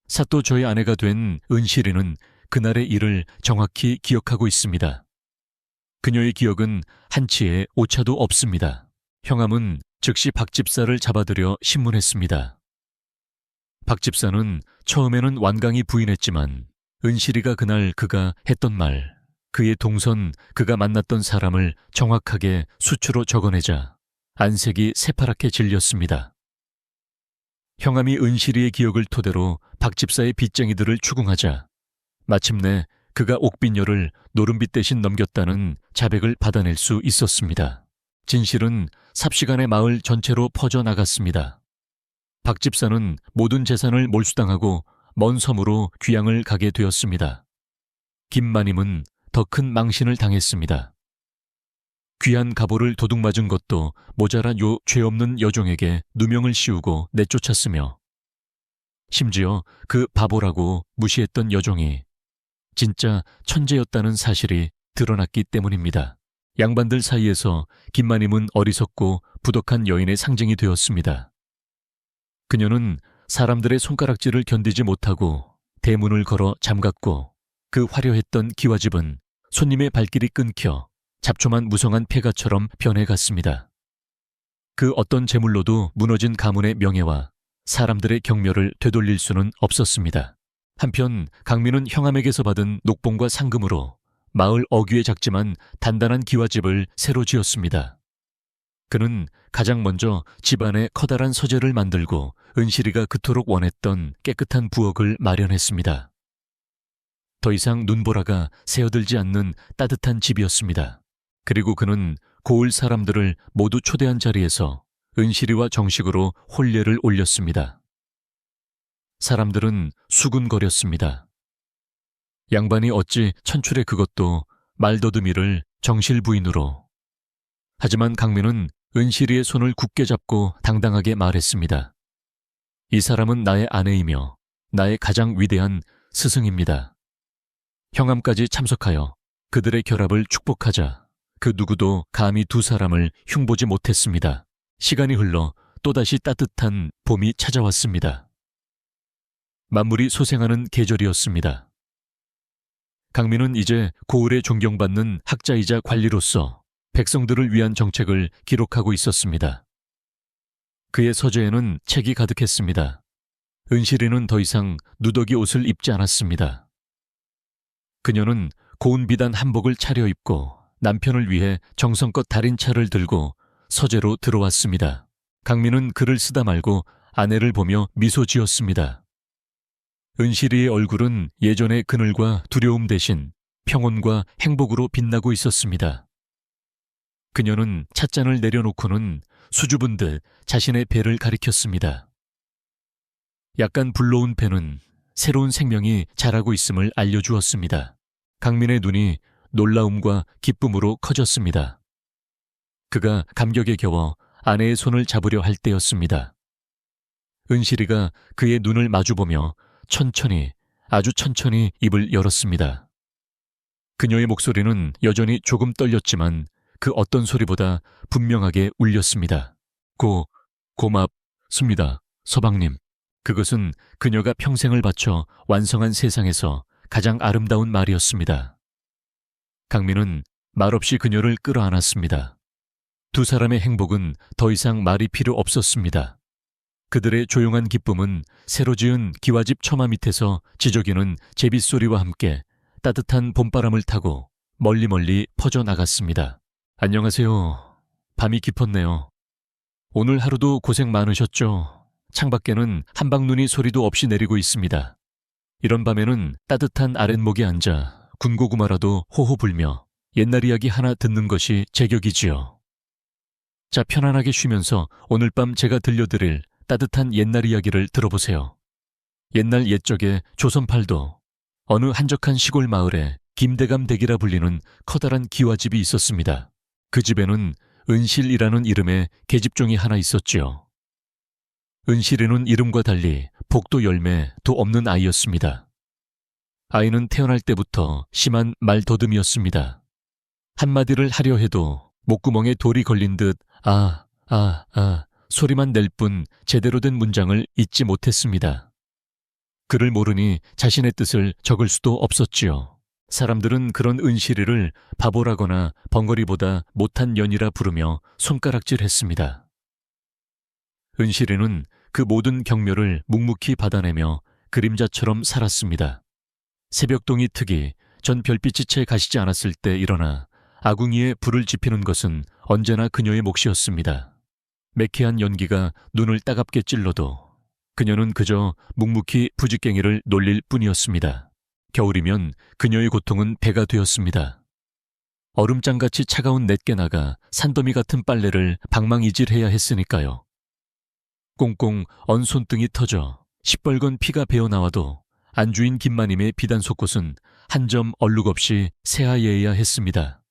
사또 저의 아내가 된 은실이는 그날의 일을 정확히 기억하고 있습니다. 그녀의 기억은 한치의 오차도 없습니다. 형암은 즉시 박 집사를 잡아들여 신문했습니다. 박 집사는 처음에는 완강히 부인했지만 은실이가 그날 그가 했던 말, 그의 동선, 그가 만났던 사람을 정확하게 수치로 적어내자 안색이 새파랗게 질렸습니다. 형암이 은실이의 기억을 토대로 박 집사의 빚쟁이들을 추궁하자 마침내 그가 옥빈녀를 노름빛 대신 넘겼다는 자백을 받아낼 수 있었습니다. 진실은 삽시간에 마을 전체로 퍼져나갔습니다. 박 집사는 모든 재산을 몰수당하고 먼 섬으로 귀양을 가게 되었습니다. 김마님은 더 큰 망신을 당했습니다. 귀한 갑오를 도둑맞은 것도 모자란 요 죄 없는 여종에게 누명을 씌우고 내쫓았으며 심지어 그 바보라고 무시했던 여종이 진짜 천재였다는 사실이 드러났기 때문입니다. 양반들 사이에서 김마님은 어리석고 부덕한 여인의 상징이 되었습니다. 그녀는 사람들의 손가락질을 견디지 못하고 대문을 걸어 잠갔고 그 화려했던 기와집은 손님의 발길이 끊겨 잡초만 무성한 폐가처럼 변해갔습니다. 그 어떤 재물로도 무너진 가문의 명예와 사람들의 경멸을 되돌릴 수는 없었습니다. 한편 강민은 형암에게서 받은 녹봉과 상금으로 마을 어귀에 작지만 단단한 기와집을 새로 지었습니다. 그는 가장 먼저 집안에 커다란 서재를 만들고 은실이가 그토록 원했던 깨끗한 부엌을 마련했습니다. 더 이상 눈보라가 새어들지 않는 따뜻한 집이었습니다. 그리고 그는 고을 사람들을 모두 초대한 자리에서 은실이와 정식으로 혼례를 올렸습니다. 사람들은 수군거렸습니다. 양반이 어찌 천출의 그것도 말더듬이를 정실 부인으로. 하지만 강민은 은실이의 손을 굳게 잡고 당당하게 말했습니다. 이 사람은 나의 아내이며 나의 가장 위대한 스승입니다. 형암까지 참석하여 그들의 결합을 축복하자 그 누구도 감히 두 사람을 흉보지 못했습니다. 시간이 흘러 또다시 따뜻한 봄이 찾아왔습니다. 만물이 소생하는 계절이었습니다. 강민은 이제 고을에 존경받는 학자이자 관리로서 백성들을 위한 정책을 기록하고 있었습니다. 그의 서재에는 책이 가득했습니다. 은실이는 더 이상 누더기 옷을 입지 않았습니다. 그녀는 고운 비단 한복을 차려입고 남편을 위해 정성껏 달인 차를 들고 서재로 들어왔습니다. 강민은 글을 쓰다 말고 아내를 보며 미소 지었습니다. 은실이의 얼굴은 예전의 그늘과 두려움 대신 평온과 행복으로 빛나고 있었습니다. 그녀는 찻잔을 내려놓고는 수줍은 듯 자신의 배를 가리켰습니다. 약간 불러온 배는 새로운 생명이 자라고 있음을 알려주었습니다. 강민의 눈이 놀라움과 기쁨으로 커졌습니다. 그가 감격에 겨워 아내의 손을 잡으려 할 때였습니다. 은실이가 그의 눈을 마주보며 천천히, 아주 천천히 입을 열었습니다. 그녀의 목소리는 여전히 조금 떨렸지만 그 어떤 소리보다 분명하게 울렸습니다. 고맙습니다, 서방님. 그것은 그녀가 평생을 바쳐 완성한 세상에서 가장 아름다운 말이었습니다. 강민은 말없이 그녀를 끌어안았습니다. 두 사람의 행복은 더 이상 말이 필요 없었습니다. 그들의 조용한 기쁨은 새로 지은 기와집 처마 밑에서 지저귀는 제빗소리와 함께 따뜻한 봄바람을 타고 멀리 퍼져나갔습니다. 안녕하세요. 밤이 깊었네요. 오늘 하루도 고생 많으셨죠? 창밖에는 한방눈이 소리도 없이 내리고 있습니다. 이런 밤에는 따뜻한 아랫목에 앉아 군고구마라도 호호 불며 옛날 이야기 하나 듣는 것이 제격이지요. 자, 편안하게 쉬면서 오늘 밤 제가 들려드릴 따뜻한 옛날 이야기를 들어보세요. 옛날 옛적에 조선팔도 어느 한적한 시골 마을에 김대감 댁이라 불리는 커다란 기와집이 있었습니다. 그 집에는 은실이라는 이름의 계집종이 하나 있었지요. 은실이는 이름과 달리 복도 열매도 없는 아이였습니다. 아이는 태어날 때부터 심한 말더듬이었습니다. 한마디를 하려 해도 목구멍에 돌이 걸린 듯 소리만 낼 뿐 제대로 된 문장을 잇지 못했습니다. 글을 모르니 자신의 뜻을 적을 수도 없었지요. 사람들은 그런 은실이를 바보라거나 벙어리보다 못한 년이라 부르며 손가락질했습니다. 은실이는 그 모든 경멸을 묵묵히 받아내며 그림자처럼 살았습니다. 새벽동이 특이 전 별빛이 채 가시지 않았을 때 일어나 아궁이에 불을 지피는 것은 언제나 그녀의 몫이었습니다. 매캐한 연기가 눈을 따갑게 찔러도 그녀는 그저 묵묵히 부직갱이를 놀릴 뿐이었습니다. 겨울이면 그녀의 고통은 배가 되었습니다. 얼음장같이 차가운 넷게 나가 산더미 같은 빨래를 방망이질해야 했으니까요. 꽁꽁 언 손등이 터져 시뻘건 피가 배어나와도 안주인 김마님의 비단 속옷은 한 점 얼룩 없이 새하얘야 했습니다.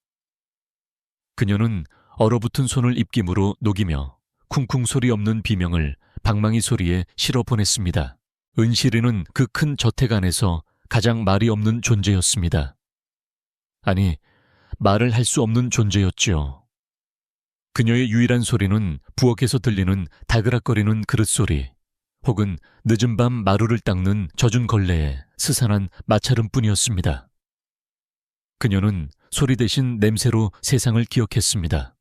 그녀는 얼어붙은 손을 입김으로 녹이며 쿵쿵 소리 없는 비명을 방망이 소리에 실어 보냈습니다. 은실이는 그 큰 저택 안에서 가장 말이 없는 존재였습니다. 아니, 말을 할 수 없는 존재였지요. 그녀의 유일한 소리는 부엌에서 들리는 다그락거리는 그릇 소리, 혹은 늦은 밤 마루를 닦는 젖은 걸레에 스산한 마찰음뿐이었습니다. 그녀는 소리 대신 냄새로 세상을 기억했습니다.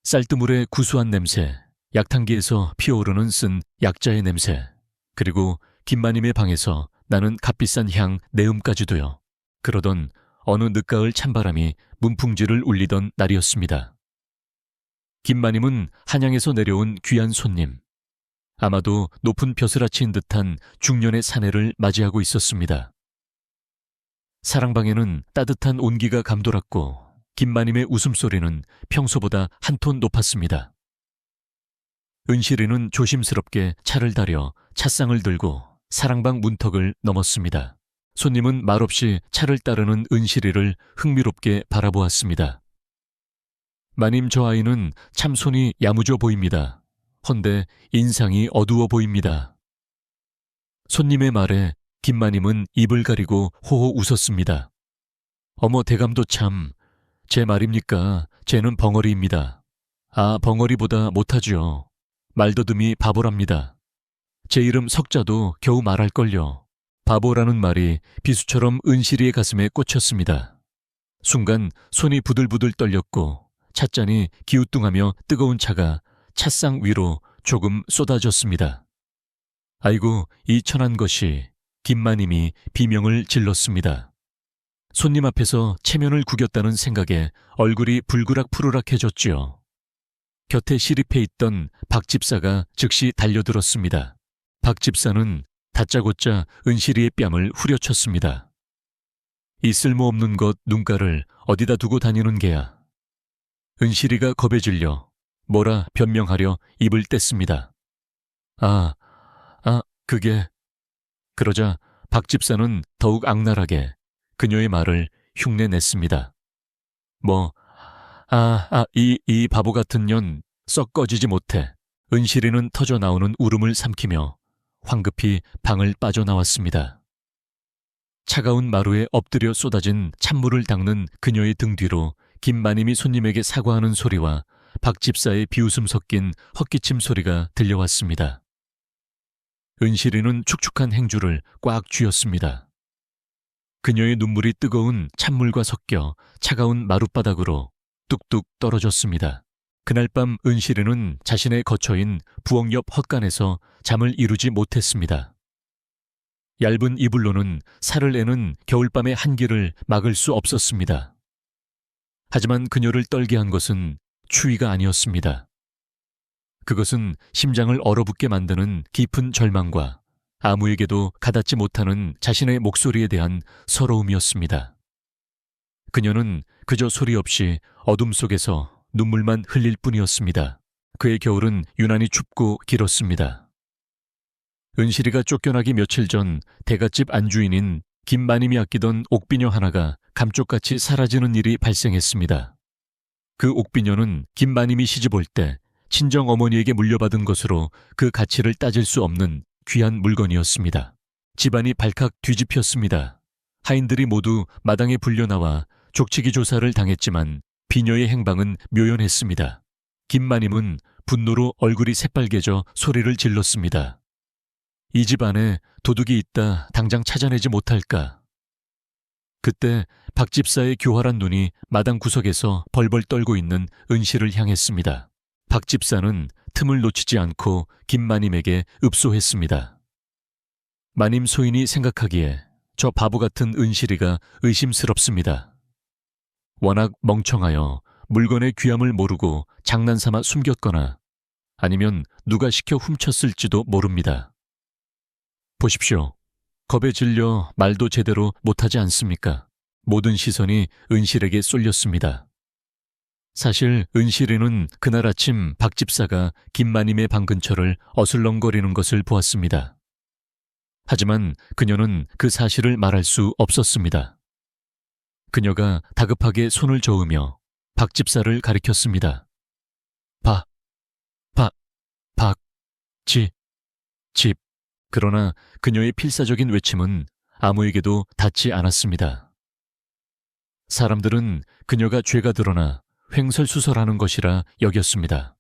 쌀뜨물의 구수한 냄새, 약탕기에서 피어오르는 쓴 약자의 냄새, 그리고 김마님의 방에서 나는 값비싼 향 내음까지도요. 그러던 어느 늦가을 찬바람이 문풍지를 울리던 날이었습니다. 김마님은 한양에서 내려온 귀한 손님, 아마도 높은 벼슬아치인 듯한 중년의 사내를 맞이하고 있었습니다. 사랑방에는 따뜻한 온기가 감돌았고 김마님의 웃음소리는 평소보다 한 톤 높았습니다. 은실이는 조심스럽게 차를 다려 찻상을 들고 사랑방 문턱을 넘었습니다. 손님은 말없이 차를 따르는 은실이를 흥미롭게 바라보았습니다. 마님, 저 아이는 참 손이 야무져 보입니다. 헌데 인상이 어두워 보입니다. 손님의 말에 김마님은 입을 가리고 호호 웃었습니다. 어머, 대감도 참, 제 말입니까? 쟤는 벙어리입니다. 아, 벙어리보다 못하죠. 말더듬이 바보랍니다. 제 이름 석자도 겨우 말할걸요. 바보라는 말이 비수처럼 은실이의 가슴에 꽂혔습니다. 순간 손이 부들부들 떨렸고 찻잔이 기우뚱하며 뜨거운 차가 찻상 위로 조금 쏟아졌습니다. 아이고, 이 천한 것이. 김마님이 비명을 질렀습니다. 손님 앞에서 체면을 구겼다는 생각에 얼굴이 불그락푸르락해졌지요. 곁에 시립해 있던 박 집사가 즉시 달려들었습니다. 박 집사는 다짜고짜 은실이의 뺨을 후려쳤습니다. 이 쓸모없는 것 눈가를 어디다 두고 다니는 게야. 은실이가 겁에 질려 뭐라 변명하려 입을 뗐습니다. 그게... 그러자 박 집사는 더욱 악랄하게 그녀의 말을 흉내냈습니다. 이 바보 같은 년 썩 꺼지지 못해. 은실이는 터져 나오는 울음을 삼키며 황급히 방을 빠져나왔습니다. 차가운 마루에 엎드려 쏟아진 찬물을 닦는 그녀의 등 뒤로 김마님이 손님에게 사과하는 소리와 박 집사의 비웃음 섞인 헛기침 소리가 들려왔습니다. 은실이는 축축한 행주를 꽉 쥐었습니다. 그녀의 눈물이 뜨거운 찬물과 섞여 차가운 마룻바닥으로 뚝뚝 떨어졌습니다. 그날 밤 은실이는 자신의 거처인 부엌 옆 헛간에서 잠을 이루지 못했습니다. 얇은 이불로는 살을 내는 겨울밤의 한기를 막을 수 없었습니다. 하지만 그녀를 떨게 한 것은 추위가 아니었습니다. 그것은 심장을 얼어붙게 만드는 깊은 절망과 아무에게도 가닿지 못하는 자신의 목소리에 대한 서러움이었습니다. 그녀는 그저 소리 없이 어둠 속에서 눈물만 흘릴 뿐이었습니다. 그의 겨울은 유난히 춥고 길었습니다. 은실이가 쫓겨나기 며칠 전 대갓집 안주인인 김마님이 아끼던 옥비녀 하나가 감쪽같이 사라지는 일이 발생했습니다. 그 옥비녀는 김마님이 시집올 때 친정 어머니에게 물려받은 것으로 그 가치를 따질 수 없는 귀한 물건이었습니다. 집안이 발칵 뒤집혔습니다. 하인들이 모두 마당에 불려나와 족치기 조사를 당했지만 비녀의 행방은 묘연했습니다. 김마님은 분노로 얼굴이 새빨개져 소리를 질렀습니다. 이 집 안에 도둑이 있다 당장 찾아내지 못할까. 그때 박 집사의 교활한 눈이 마당 구석에서 벌벌 떨고 있는 은실을 향했습니다. 박 집사는 틈을 놓치지 않고 김마님에게 읍소했습니다. 마님 소인이 생각하기에 저 바보 같은 은실이가 의심스럽습니다. 워낙 멍청하여 물건의 귀함을 모르고 장난삼아 숨겼거나 아니면 누가 시켜 훔쳤을지도 모릅니다. 보십시오. 겁에 질려 말도 제대로 못하지 않습니까? 모든 시선이 은실에게 쏠렸습니다. 사실 은실이는 그날 아침 박 집사가 김마님의 방 근처를 어슬렁거리는 것을 보았습니다. 하지만 그녀는 그 사실을 말할 수 없었습니다. 그녀가 다급하게 손을 저으며 박 집사를 가리켰습니다. 집. 그러나 그녀의 필사적인 외침은 아무에게도 닿지 않았습니다. 사람들은 그녀가 죄가 드러나 횡설수설하는 것이라 여겼습니다.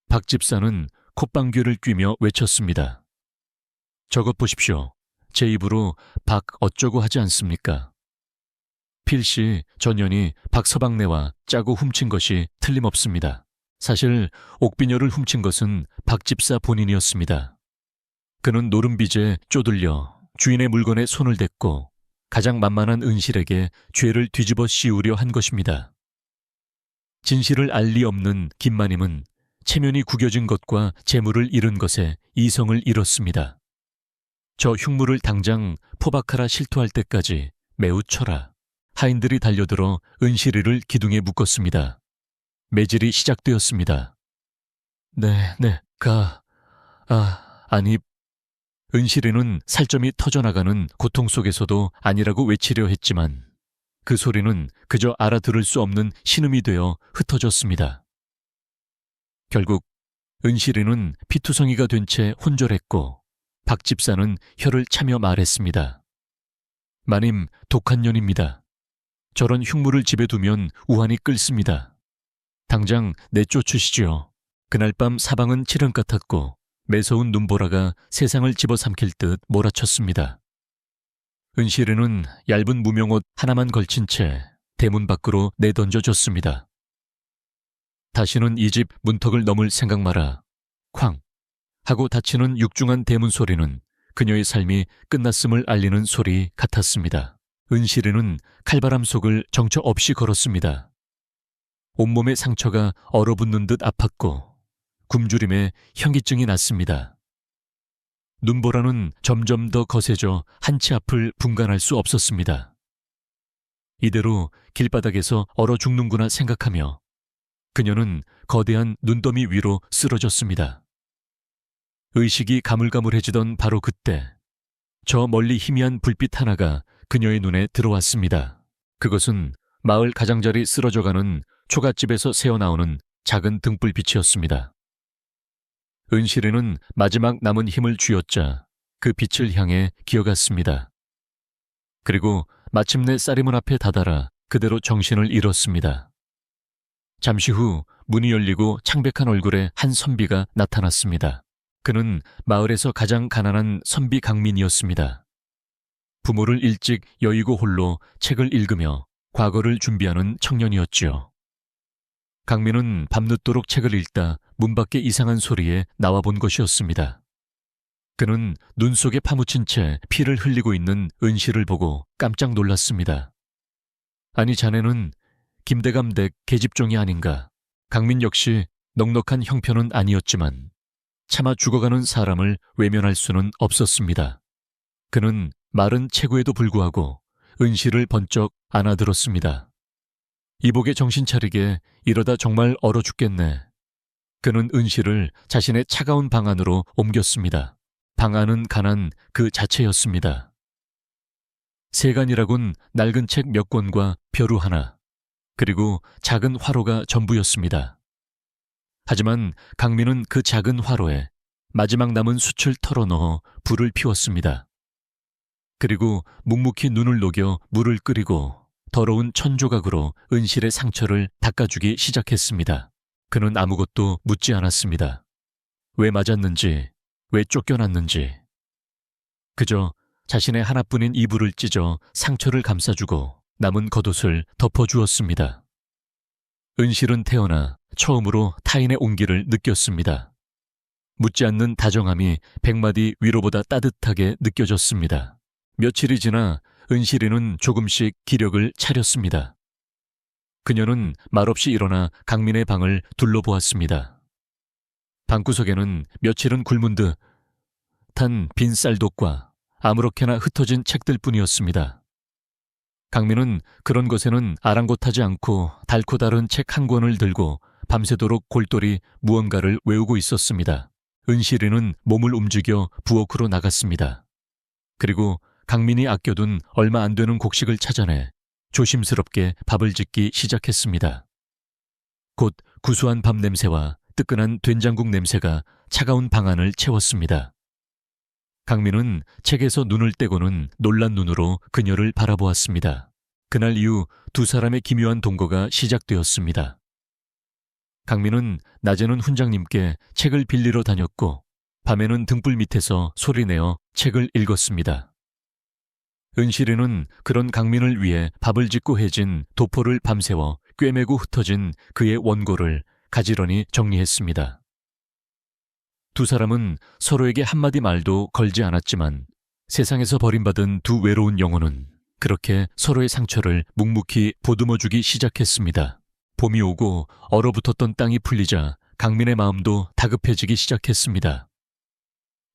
박 집사는 콧방귀를 뀌며 외쳤습니다. 저것 보십시오. 제 입으로 박 어쩌고 하지 않습니까? 필시 전현이 박 서방네와 짜고 훔친 것이 틀림없습니다. 사실 옥비녀를 훔친 것은 박 집사 본인이었습니다. 그는 노름빚에 쪼들려 주인의 물건에 손을 댔고 가장 만만한 은실에게 죄를 뒤집어 씌우려 한 것입니다. 진실을 알 리 없는 김마님은 체면이 구겨진 것과 재물을 잃은 것에 이성을 잃었습니다. 저 흉물을 당장 포박하라 실토할 때까지 매우 쳐라. 하인들이 달려들어 은실이를 기둥에 묶었습니다. 매질이 시작되었습니다. 아니. 은실이는 살점이 터져나가는 고통 속에서도 아니라고 외치려 했지만 그 소리는 그저 알아들을 수 없는 신음이 되어 흩어졌습니다. 결국 은실이는 피투성이가 된 채 혼절했고 박 집사는 혀를 차며 말했습니다. 마님, 독한 년입니다. 저런 흉물을 집에 두면 우환이 끓습니다. 당장 내쫓으시지요. 그날 밤 사방은 칠흑 같았고 매서운 눈보라가 세상을 집어삼킬 듯 몰아쳤습니다. 은실이는 얇은 무명옷 하나만 걸친 채 대문 밖으로 내던져졌습니다. 다시는 이 집 문턱을 넘을 생각 마라. 쾅! 하고 닫히는 육중한 대문 소리는 그녀의 삶이 끝났음을 알리는 소리 같았습니다. 은실이는 칼바람 속을 정처 없이 걸었습니다. 온몸의 상처가 얼어붙는 듯 아팠고 굶주림에 현기증이 났습니다. 눈보라는 점점 더 거세져 한치 앞을 분간할 수 없었습니다. 이대로 길바닥에서 얼어 죽는구나 생각하며 그녀는 거대한 눈더미 위로 쓰러졌습니다. 의식이 가물가물해지던 바로 그때 저 멀리 희미한 불빛 하나가 그녀의 눈에 들어왔습니다. 그것은 마을 가장자리 쓰러져가는 초가집에서 새어나오는 작은 등불빛이었습니다. 은실이는 마지막 남은 힘을 쥐어짜 그 빛을 향해 기어갔습니다. 그리고 마침내 쌀이문 앞에 다다라 그대로 정신을 잃었습니다. 잠시 후 문이 열리고 창백한 얼굴에 한 선비가 나타났습니다. 그는 마을에서 가장 가난한 선비 강민이었습니다. 부모를 일찍 여의고 홀로 책을 읽으며 과거를 준비하는 청년이었지요. 강민은 밤늦도록 책을 읽다 문 밖의 이상한 소리에 나와본 것이었습니다. 그는 눈 속에 파묻힌 채 피를 흘리고 있는 은실을 보고 깜짝 놀랐습니다. 아니, 자네는 김대감댁 계집종이 아닌가. 강민 역시 넉넉한 형편은 아니었지만 차마 죽어가는 사람을 외면할 수는 없었습니다. 그는 마른 체구에도 불구하고 은실을 번쩍 안아들었습니다. 이복에 정신 차리게 이러다 정말 얼어 죽겠네. 그는 은실을 자신의 차가운 방 안으로 옮겼습니다. 방 안은 가난 그 자체였습니다. 세간이라곤 낡은 책 몇 권과 벼루 하나, 그리고 작은 화로가 전부였습니다. 하지만 강민은 그 작은 화로에 마지막 남은 숯을 털어넣어 불을 피웠습니다. 그리고 묵묵히 눈을 녹여 물을 끓이고 더러운 천조각으로 은실의 상처를 닦아주기 시작했습니다. 그는 아무것도 묻지 않았습니다. 왜 맞았는지, 왜 쫓겨났는지. 그저 자신의 하나뿐인 이불을 찢어 상처를 감싸주고 남은 겉옷을 덮어주었습니다. 은실은 태어나 처음으로 타인의 온기를 느꼈습니다. 묻지 않는 다정함이 100마디 위로보다 따뜻하게 느껴졌습니다. 며칠이 지나 은실이는 조금씩 기력을 차렸습니다. 그녀는 말없이 일어나 강민의 방을 둘러보았습니다. 방구석에는 며칠은 굶은 듯한 빈 쌀독과 아무렇게나 흩어진 책들뿐이었습니다. 강민은 그런 것에는 아랑곳하지 않고 달고 다른 책 한 권을 들고 밤새도록 골똘히 무언가를 외우고 있었습니다. 은실이는 몸을 움직여 부엌으로 나갔습니다. 그리고 강민이 아껴둔 얼마 안 되는 곡식을 찾아내 조심스럽게 밥을 짓기 시작했습니다. 곧 구수한 밥 냄새와 뜨끈한 된장국 냄새가 차가운 방안을 채웠습니다. 강민은 책에서 눈을 떼고는 놀란 눈으로 그녀를 바라보았습니다. 그날 이후 두 사람의 기묘한 동거가 시작되었습니다. 강민은 낮에는 훈장님께 책을 빌리러 다녔고 밤에는 등불 밑에서 소리내어 책을 읽었습니다. 은실이는 그런 강민을 위해 밥을 짓고 해진 도포를 밤새워 꿰매고 흩어진 그의 원고를 가지런히 정리했습니다. 두 사람은 서로에게 한마디 말도 걸지 않았지만 세상에서 버림받은 두 외로운 영혼은 그렇게 서로의 상처를 묵묵히 보듬어주기 시작했습니다. 봄이 오고 얼어붙었던 땅이 풀리자 강민의 마음도 다급해지기 시작했습니다.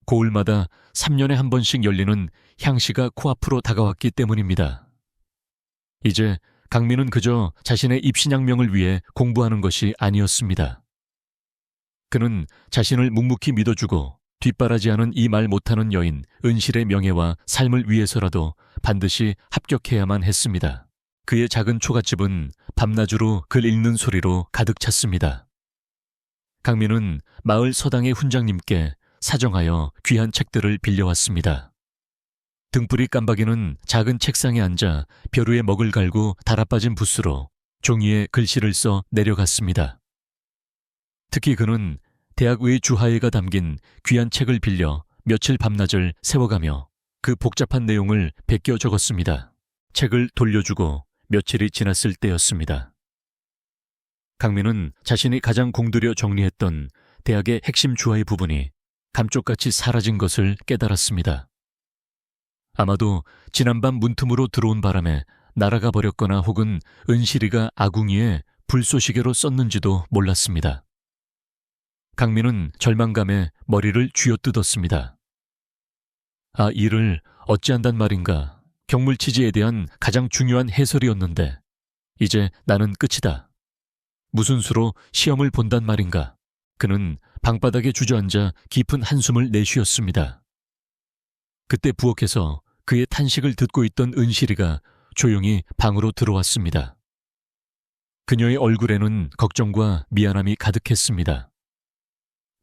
고을마다 3년에 한 번씩 열리는 향시가 코앞으로 다가왔기 때문입니다. 이제 강민은 그저 자신의 입신양명을 위해 공부하는 것이 아니었습니다. 그는 자신을 묵묵히 믿어주고 뒷바라지하는 이 말 못하는 여인 은실의 명예와 삶을 위해서라도 반드시 합격해야만 했습니다. 그의 작은 초가집은 밤낮으로 글 읽는 소리로 가득 찼습니다. 강민은 마을 서당의 훈장님께 사정하여 귀한 책들을 빌려왔습니다. 등불이 깜박이는 작은 책상에 앉아 벼루에 먹을 갈고 달아빠진 붓으로 종이에 글씨를 써 내려갔습니다. 특히 그는 대학의 주하회가 담긴 귀한 책을 빌려 며칠 밤낮을 세워가며 그 복잡한 내용을 베껴 적었습니다. 책을 돌려주고 며칠이 지났을 때였습니다. 강민은 자신이 가장 공들여 정리했던 대학의 핵심 주하의 부분이 감쪽같이 사라진 것을 깨달았습니다. 아마도 지난밤 문틈으로 들어온 바람에 날아가 버렸거나 혹은 은실이가 아궁이에 불쏘시개로 썼는지도 몰랐습니다. 강민은 절망감에 머리를 쥐어뜯었습니다. 아, 이를 어찌한단 말인가. 경물치지에 대한 가장 중요한 해설이었는데 이제 나는 끝이다. 무슨 수로 시험을 본단 말인가. 그는 방바닥에 주저앉아 깊은 한숨을 내쉬었습니다. 그때 부엌에서 그의 탄식을 듣고 있던 은실이가 조용히 방으로 들어왔습니다. 그녀의 얼굴에는 걱정과 미안함이 가득했습니다.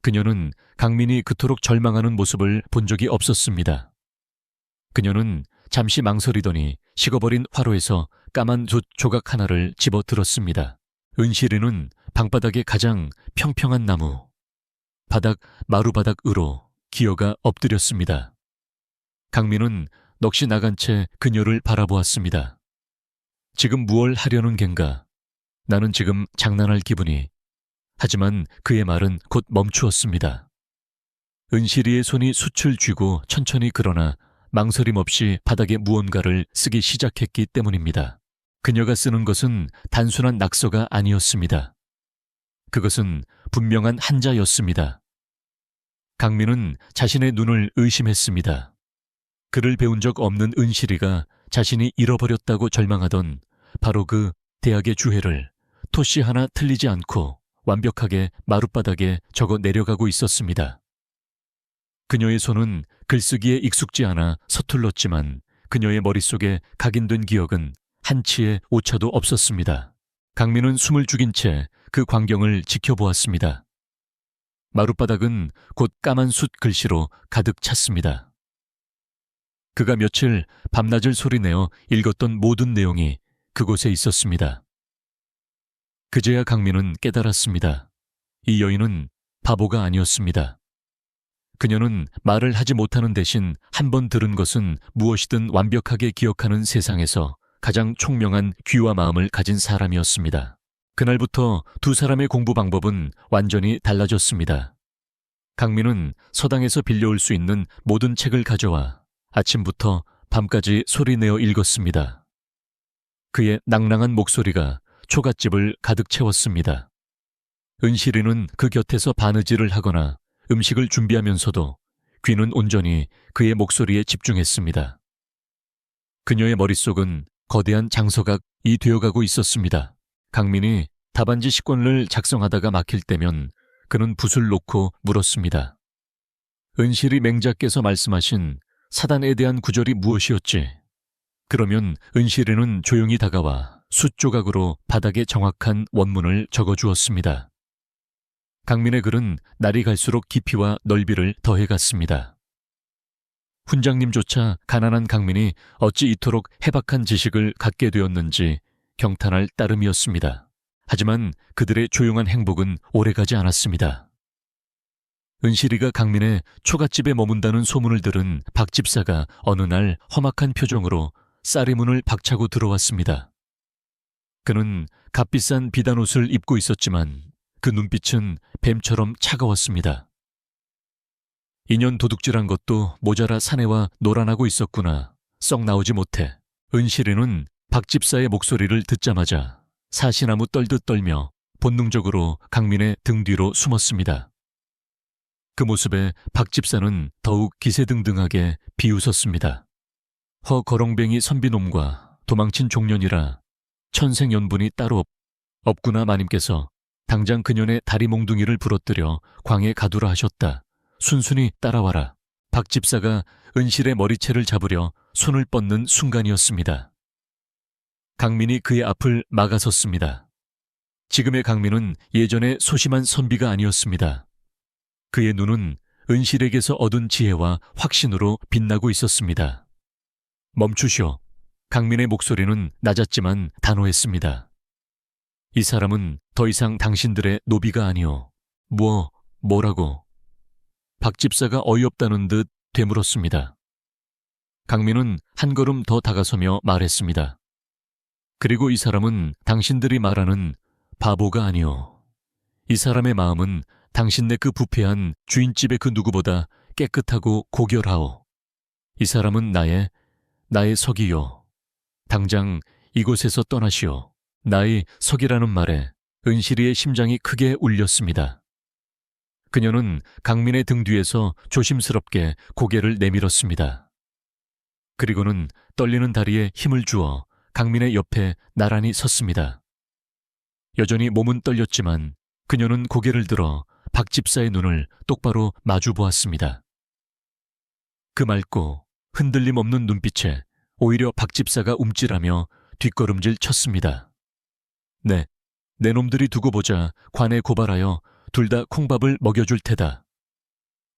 그녀는 강민이 그토록 절망하는 모습을 본 적이 없었습니다. 그녀는 잠시 망설이더니 식어버린 화로에서 까만 돛 조각 하나를 집어 들었습니다. 은실이는 방바닥에 가장 평평한 나무, 바닥 마루바닥으로 기어가 엎드렸습니다. 강민은 넋이 나간 채 그녀를 바라보았습니다. 지금 무얼 하려는 겐가? 나는 지금 장난할 기분이. 하지만 그의 말은 곧 멈추었습니다. 은실이의 손이 숯을 쥐고 천천히 그러나 망설임 없이 바닥에 무언가를 쓰기 시작했기 때문입니다. 그녀가 쓰는 것은 단순한 낙서가 아니었습니다. 그것은 분명한 한자였습니다. 강민은 자신의 눈을 의심했습니다. 글을 배운 적 없는 은실이가 자신이 잃어버렸다고 절망하던 바로 그 대학의 주해를 토씨 하나 틀리지 않고 완벽하게 마룻바닥에 적어 내려가고 있었습니다. 그녀의 손은 글쓰기에 익숙지 않아 서툴렀지만 그녀의 머릿속에 각인된 기억은 한치의 오차도 없었습니다. 강민은 숨을 죽인 채 그 광경을 지켜보았습니다. 마룻바닥은 곧 까만 숯 글씨로 가득 찼습니다. 그가 며칠 밤낮을 소리내어 읽었던 모든 내용이 그곳에 있었습니다. 그제야 강민은 깨달았습니다. 이 여인은 바보가 아니었습니다. 그녀는 말을 하지 못하는 대신 한 번 들은 것은 무엇이든 완벽하게 기억하는 세상에서 가장 총명한 귀와 마음을 가진 사람이었습니다. 그날부터 두 사람의 공부 방법은 완전히 달라졌습니다. 강민은 서당에서 빌려올 수 있는 모든 책을 가져와 아침부터 밤까지 소리내어 읽었습니다. 그의 낭랑한 목소리가 초갓집을 가득 채웠습니다. 은실이는 그 곁에서 바느질을 하거나 음식을 준비하면서도 귀는 온전히 그의 목소리에 집중했습니다. 그녀의 머릿속은 거대한 장서각이 되어가고 있었습니다. 강민이 답안지 식권을 작성하다가 막힐 때면 그는 붓을 놓고 물었습니다. 은실이 맹자께서 말씀하신 사단에 대한 구절이 무엇이었지? 그러면 은실이는 조용히 다가와 숫조각으로 바닥에 정확한 원문을 적어주었습니다. 강민의 글은 날이 갈수록 깊이와 넓이를 더해갔습니다. 훈장님조차 가난한 강민이 어찌 이토록 해박한 지식을 갖게 되었는지 경탄할 따름이었습니다. 하지만 그들의 조용한 행복은 오래가지 않았습니다. 은실이가 강민의 초갓집에 머문다는 소문을 들은 박 집사가 어느 날 험악한 표정으로 쌀이 문을 박차고 들어왔습니다. 그는 값비싼 비단옷을 입고 있었지만 그 눈빛은 뱀처럼 차가웠습니다. 2년 도둑질한 것도 모자라 사내와 놀아나고 있었구나. 썩 나오지 못해. 은실이는 박 집사의 목소리를 듣자마자 사시나무 떨듯 떨며 본능적으로 강민의 등 뒤로 숨었습니다. 그 모습에 박 집사는 더욱 기세등등하게 비웃었습니다. 허거렁뱅이 선비놈과 도망친 종년이라 천생연분이 따로 없구나. 마님께서 당장 그년의 다리 몽둥이를 부러뜨려 광에 가두라 하셨다. 순순히 따라와라. 박 집사가 은실의 머리채를 잡으려 손을 뻗는 순간이었습니다. 강민이 그의 앞을 막아섰습니다. 지금의 강민은 예전의 소심한 선비가 아니었습니다. 그의 눈은 은실에게서 얻은 지혜와 확신으로 빛나고 있었습니다. 멈추시오. 강민의 목소리는 낮았지만 단호했습니다. 이 사람은 더 이상 당신들의 노비가 아니오. 뭐라고? 박 집사가 어이없다는 듯 되물었습니다. 강민은 한 걸음 더 다가서며 말했습니다. 그리고 이 사람은 당신들이 말하는 바보가 아니오. 이 사람의 마음은 당신네 그 부패한 주인집의 그 누구보다 깨끗하고 고결하오. 이 사람은 나의 석이요. 당장 이곳에서 떠나시오. 나의 석이라는 말에 은실이의 심장이 크게 울렸습니다. 그녀는 강민의 등 뒤에서 조심스럽게 고개를 내밀었습니다. 그리고는 떨리는 다리에 힘을 주어 강민의 옆에 나란히 섰습니다. 여전히 몸은 떨렸지만 그녀는 고개를 들어 박 집사의 눈을 똑바로 마주 보았습니다. 그 맑고 흔들림 없는 눈빛에 오히려 박 집사가 움찔하며 뒷걸음질 쳤습니다. 네, 내 놈들이 두고 보자. 관에 고발하여 둘 다 콩밥을 먹여줄 테다.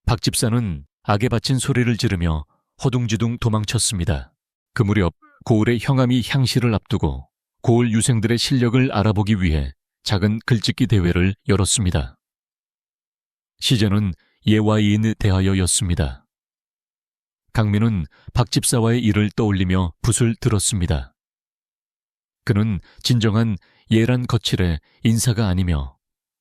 박 집사는 악에 바친 소리를 지르며 허둥지둥 도망쳤습니다. 그 무렵 고을의 형암이 향시를 앞두고 고을 유생들의 실력을 알아보기 위해 작은 글짓기 대회를 열었습니다. 시제는 예와이인 대하여였습니다. 강민은 박 집사와의 일을 떠올리며 붓을 들었습니다. 그는 진정한 예란 거칠의 인사가 아니며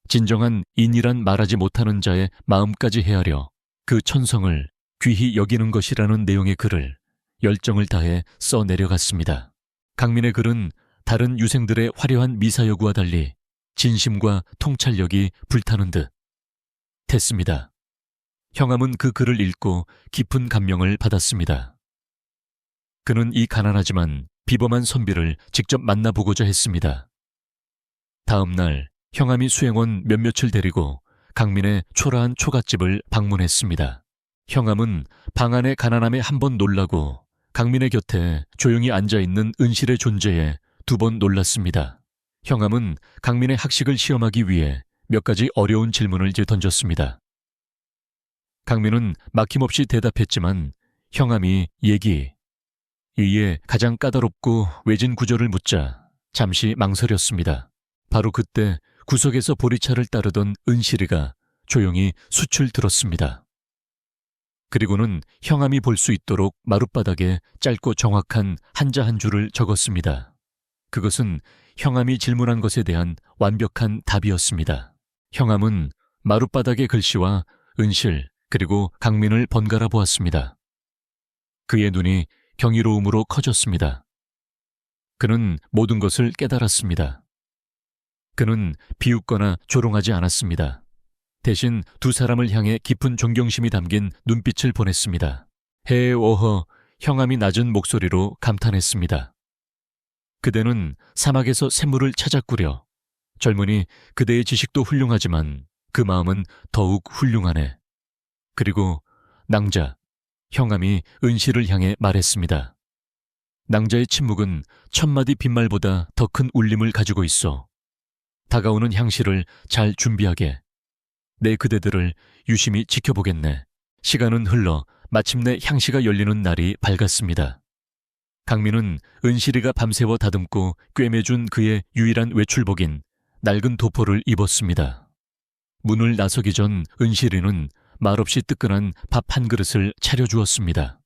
진정한 인이란 말하지 못하는 자의 마음까지 헤아려 그 천성을 귀히 여기는 것이라는 내용의 글을 열정을 다해 써내려갔습니다. 강민의 글은 다른 유생들의 화려한 미사여구와 달리 진심과 통찰력이 불타는 듯 했습니다. 형암은 그 글을 읽고 깊은 감명을 받았습니다. 그는 이 가난하지만 비범한 선비를 직접 만나보고자 했습니다. 다음 날 형암이 수행원 몇몇을 데리고 강민의 초라한 초갓집을 방문했습니다. 형암은 방 안의 가난함에 한 번 놀라고 강민의 곁에 조용히 앉아있는 은실의 존재에 2번 놀랐습니다. 형암은 강민의 학식을 시험하기 위해 몇 가지 어려운 질문을 던졌습니다. 강민은 막힘없이 대답했지만 형암이 이에 가장 까다롭고 외진 구절을 묻자 잠시 망설였습니다. 바로 그때 구석에서 보리차를 따르던 은실이가 조용히 숯을 들었습니다. 그리고는 형암이 볼 수 있도록 마룻바닥에 짧고 정확한 한자 한 줄을 적었습니다. 그것은 형암이 질문한 것에 대한 완벽한 답이었습니다. 형암은 마룻바닥의 글씨와 은실 그리고 강민을 번갈아 보았습니다. 그의 눈이 경이로움으로 커졌습니다. 그는 모든 것을 깨달았습니다. 그는 비웃거나 조롱하지 않았습니다. 대신 두 사람을 향해 깊은 존경심이 담긴 눈빛을 보냈습니다. 헤어허, 형암이 낮은 목소리로 감탄했습니다. 그대는 사막에서 샘물을 찾았구려. 젊은이, 그대의 지식도 훌륭하지만 그 마음은 더욱 훌륭하네. 그리고 낭자, 형암이 은실을 향해 말했습니다. 낭자의 침묵은 천마디 빈말보다 더 큰 울림을 가지고 있어. 다가오는 향시를 잘 준비하게. 내 그대들을 유심히 지켜보겠네. 시간은 흘러 마침내 향시가 열리는 날이 밝았습니다. 강민은 은실이가 밤새워 다듬고 꿰매준 그의 유일한 외출복인 낡은 도포를 입었습니다. 문을 나서기 전 은실이는 말없이 뜨끈한 밥 한 그릇을 차려주었습니다.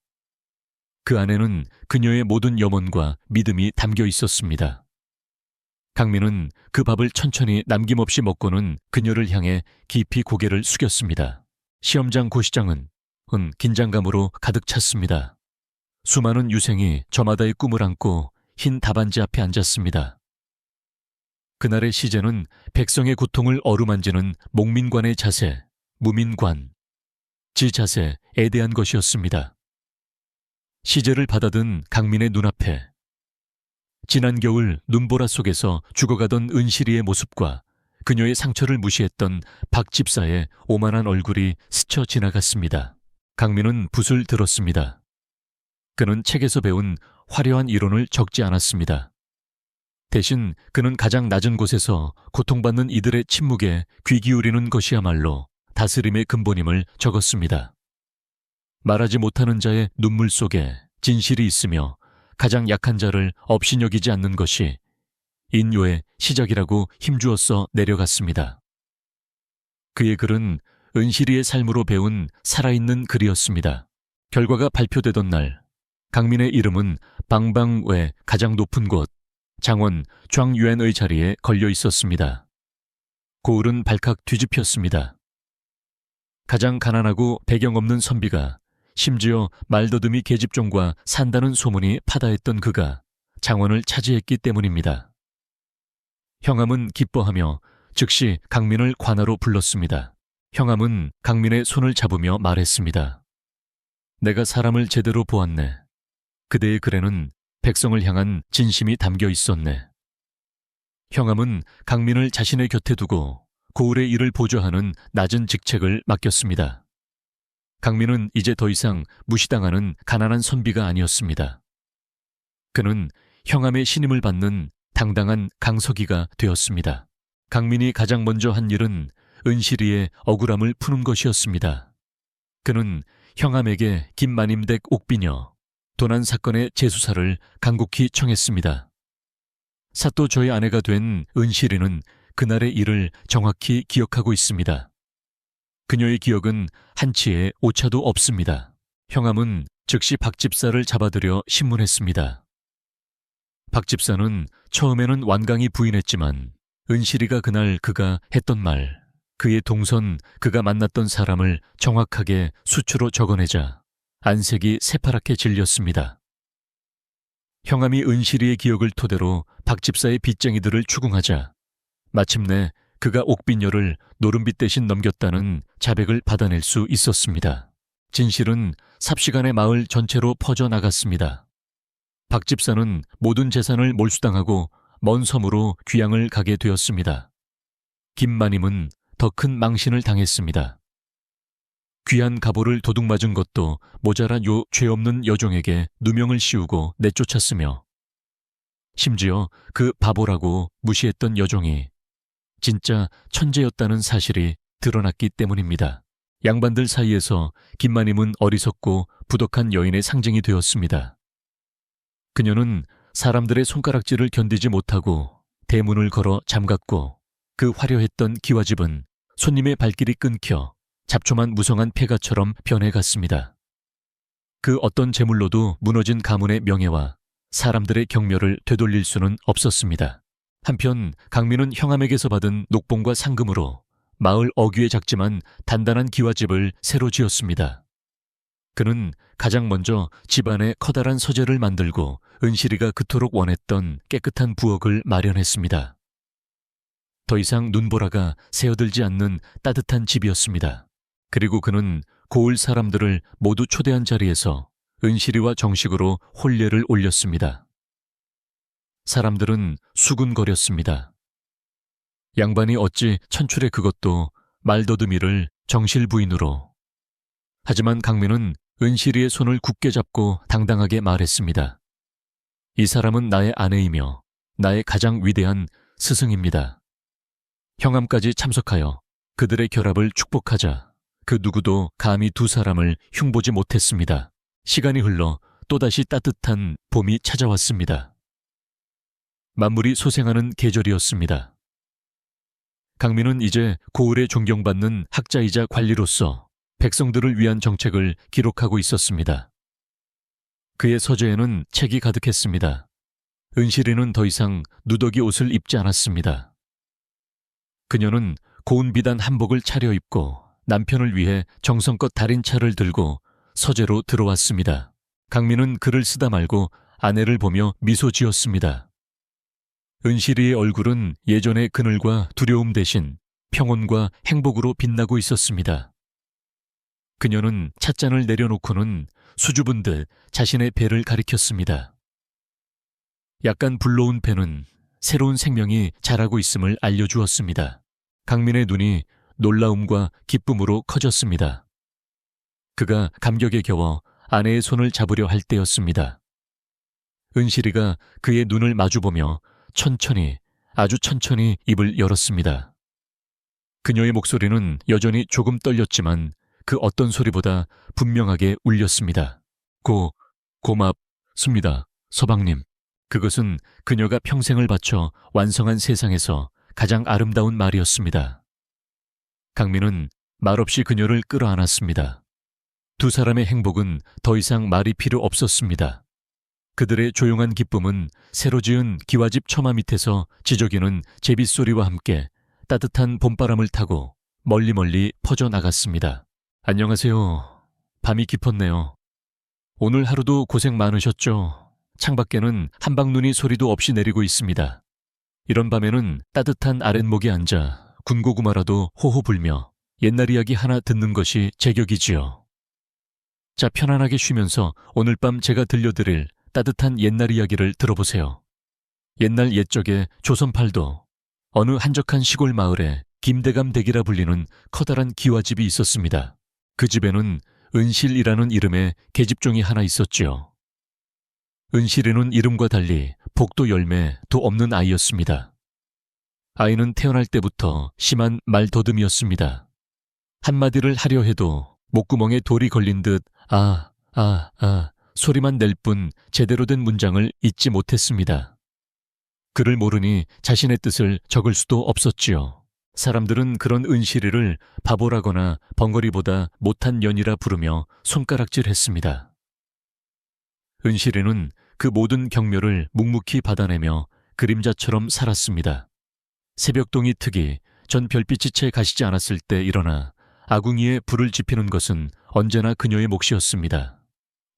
그 안에는 그녀의 모든 염원과 믿음이 담겨 있었습니다. 강민은 그 밥을 천천히 남김없이 먹고는 그녀를 향해 깊이 고개를 숙였습니다. 시험장 고시장은 긴장감으로 가득 찼습니다. 수많은 유생이 저마다의 꿈을 안고 흰 답안지 앞에 앉았습니다. 그날의 시제는 백성의 고통을 어루만지는 목민관의 자세, 무민관, 지 자세에 대한 것이었습니다. 시제를 받아든 강민의 눈앞에 지난 겨울 눈보라 속에서 죽어가던 은실이의 모습과 그녀의 상처를 무시했던 박 집사의 오만한 얼굴이 스쳐 지나갔습니다. 강민은 붓을 들었습니다. 그는 책에서 배운 화려한 이론을 적지 않았습니다. 대신 그는 가장 낮은 곳에서 고통받는 이들의 침묵에 귀 기울이는 것이야말로 다스림의 근본임을 적었습니다. 말하지 못하는 자의 눈물 속에 진실이 있으며 가장 약한 자를 업신여기지 않는 것이 인요의 시작이라고 힘주어서 내려갔습니다. 그의 글은 은실이의 삶으로 배운 살아있는 글이었습니다. 결과가 발표되던 날, 강민의 이름은 방방 외 가장 높은 곳, 장원 좌유엔의 자리에 걸려 있었습니다. 고을은 발칵 뒤집혔습니다. 가장 가난하고 배경 없는 선비가 심지어 말더듬이 계집종과 산다는 소문이 파다했던 그가 장원을 차지했기 때문입니다. 형암은 기뻐하며 즉시 강민을 관하로 불렀습니다. 형암은 강민의 손을 잡으며 말했습니다. 내가 사람을 제대로 보았네. 그대의 글에는 백성을 향한 진심이 담겨 있었네. 형암은 강민을 자신의 곁에 두고 고을의 일을 보좌하는 낮은 직책을 맡겼습니다. 강민은 이제 더 이상 무시당하는 가난한 선비가 아니었습니다. 그는 형암의 신임을 받는 당당한 강서기가 되었습니다. 강민이 가장 먼저 한 일은 은실이의 억울함을 푸는 것이었습니다. 그는 형암에게 김만임댁 옥비녀, 도난 사건의 재수사를 간곡히 청했습니다. 사또 저의 아내가 된 은실이는 그날의 일을 정확히 기억하고 있습니다. 그녀의 기억은 한치의 오차도 없습니다. 형암은 즉시 박 집사를 잡아들여 신문했습니다. 박 집사는 처음에는 완강히 부인했지만 은실이가 그날 그가 했던 말, 그의 동선, 그가 만났던 사람을 정확하게 수치로 적어내자 안색이 새파랗게 질렸습니다. 형암이 은실이의 기억을 토대로 박 집사의 빚쟁이들을 추궁하자 마침내 그가 옥빈녀를 노름빛 대신 넘겼다는 자백을 받아낼 수 있었습니다. 진실은 삽시간에 마을 전체로 퍼져나갔습니다. 박 집사는 모든 재산을 몰수당하고 먼 섬으로 귀양을 가게 되었습니다. 김마님은 더 큰 망신을 당했습니다. 귀한 갑오를 도둑맞은 것도 모자란 요 죄 없는 여종에게 누명을 씌우고 내쫓았으며 심지어 그 바보라고 무시했던 여종이 진짜 천재였다는 사실이 드러났기 때문입니다. 양반들 사이에서 김마님은 어리석고 부덕한 여인의 상징이 되었습니다. 그녀는 사람들의 손가락질을 견디지 못하고 대문을 걸어 잠갔고 그 화려했던 기와집은 손님의 발길이 끊겨 잡초만 무성한 폐가처럼 변해갔습니다. 그 어떤 재물로도 무너진 가문의 명예와 사람들의 경멸을 되돌릴 수는 없었습니다. 한편 강민은 형암에게서 받은 녹봉과 상금으로 마을 어귀에 작지만 단단한 기와집을 새로 지었습니다. 그는 가장 먼저 집안에 커다란 서재를 만들고 은실이가 그토록 원했던 깨끗한 부엌을 마련했습니다. 더 이상 눈보라가 새어들지 않는 따뜻한 집이었습니다. 그리고 그는 고을 사람들을 모두 초대한 자리에서 은실이와 정식으로 혼례를 올렸습니다. 사람들은 수군거렸습니다. 양반이 어찌 천출의 그것도 말더듬이를 정실 부인으로. 하지만 강민은 은실이의 손을 굳게 잡고 당당하게 말했습니다. 이 사람은 나의 아내이며 나의 가장 위대한 스승입니다. 형암까지 참석하여 그들의 결합을 축복하자. 그 누구도 감히 두 사람을 흉보지 못했습니다. 시간이 흘러 또다시 따뜻한 봄이 찾아왔습니다. 만물이 소생하는 계절이었습니다. 강민은 이제 고을에 존경받는 학자이자 관리로서 백성들을 위한 정책을 기록하고 있었습니다. 그의 서재에는 책이 가득했습니다. 은실이는 더 이상 누더기 옷을 입지 않았습니다. 그녀는 고운 비단 한복을 차려입고 남편을 위해 정성껏 달인 차를 들고 서재로 들어왔습니다. 강민은 글을 쓰다 말고 아내를 보며 미소 지었습니다. 은실이의 얼굴은 예전의 그늘과 두려움 대신 평온과 행복으로 빛나고 있었습니다. 그녀는 찻잔을 내려놓고는 수줍은 듯 자신의 배를 가리켰습니다. 약간 불러온 배는 새로운 생명이 자라고 있음을 알려주었습니다. 강민의 눈이 놀라움과 기쁨으로 커졌습니다. 그가 감격에 겨워 아내의 손을 잡으려 할 때였습니다. 은실이가 그의 눈을 마주보며 천천히, 아주 천천히 입을 열었습니다. 그녀의 목소리는 여전히 조금 떨렸지만 그 어떤 소리보다 분명하게 울렸습니다. 고맙습니다, 서방님. 그것은 그녀가 평생을 바쳐 완성한 세상에서 가장 아름다운 말이었습니다. 강민은 말없이 그녀를 끌어안았습니다. 두 사람의 행복은 더 이상 말이 필요 없었습니다. 그들의 조용한 기쁨은 새로 지은 기와집 처마 밑에서 지저귀는 제빗소리와 함께 따뜻한 봄바람을 타고 멀리 퍼져나갔습니다. 안녕하세요. 밤이 깊었네요. 오늘 하루도 고생 많으셨죠? 창밖에는 한방눈이 소리도 없이 내리고 있습니다. 이런 밤에는 따뜻한 아랫목에 앉아 군고구마라도 호호 불며 옛날 이야기 하나 듣는 것이 제격이지요. 자, 편안하게 쉬면서 오늘 밤 제가 들려드릴 따뜻한 옛날 이야기를 들어보세요. 옛날 옛적에 조선팔도 어느 한적한 시골 마을에 김대감 댁이라 불리는 커다란 기와집이 있었습니다. 그 집에는 은실이라는 이름의 계집종이 하나 있었지요. 은실이는 이름과 달리 복도 열매도 없는 아이였습니다. 아이는 태어날 때부터 심한 말더듬이었습니다. 한마디를 하려 해도 목구멍에 돌이 걸린 듯 소리만 낼 뿐 제대로 된 문장을 잇지 못했습니다. 글을 모르니 자신의 뜻을 적을 수도 없었지요. 사람들은 그런 은실이를 바보라거나 벙어리보다 못한 년이라 부르며 손가락질했습니다. 은실이는 그 모든 경멸을 묵묵히 받아내며 그림자처럼 살았습니다. 새벽동이 트기 전 별빛이 채 가시지 않았을 때 일어나 아궁이에 불을 지피는 것은 언제나 그녀의 몫이었습니다.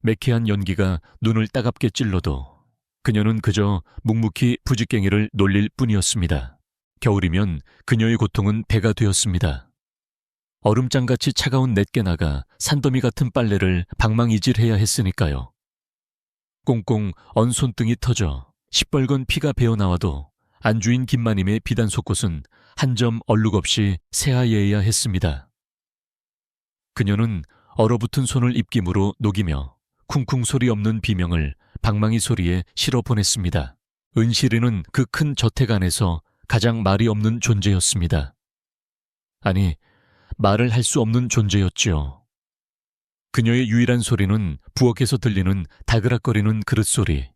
매캐한 연기가 눈을 따갑게 찔러도 그녀는 그저 묵묵히 부직갱이를 놀릴 뿐이었습니다. 겨울이면 그녀의 고통은 배가 되었습니다. 얼음장같이 차가운 냇게 나가 산더미 같은 빨래를 방망이질해야 했으니까요. 꽁꽁 언 손등이 터져 시뻘건 피가 배어나와도 안주인 김마님의 비단 속옷은 한 점 얼룩 없이 새하얘야 했습니다. 그녀는 얼어붙은 손을 입김으로 녹이며 쿵쿵 소리 없는 비명을 방망이 소리에 실어 보냈습니다. 은실이는 그 큰 저택 안에서 가장 말이 없는 존재였습니다. 아니, 말을 할 수 없는 존재였지요. 그녀의 유일한 소리는 부엌에서 들리는 다그락거리는 그릇소리,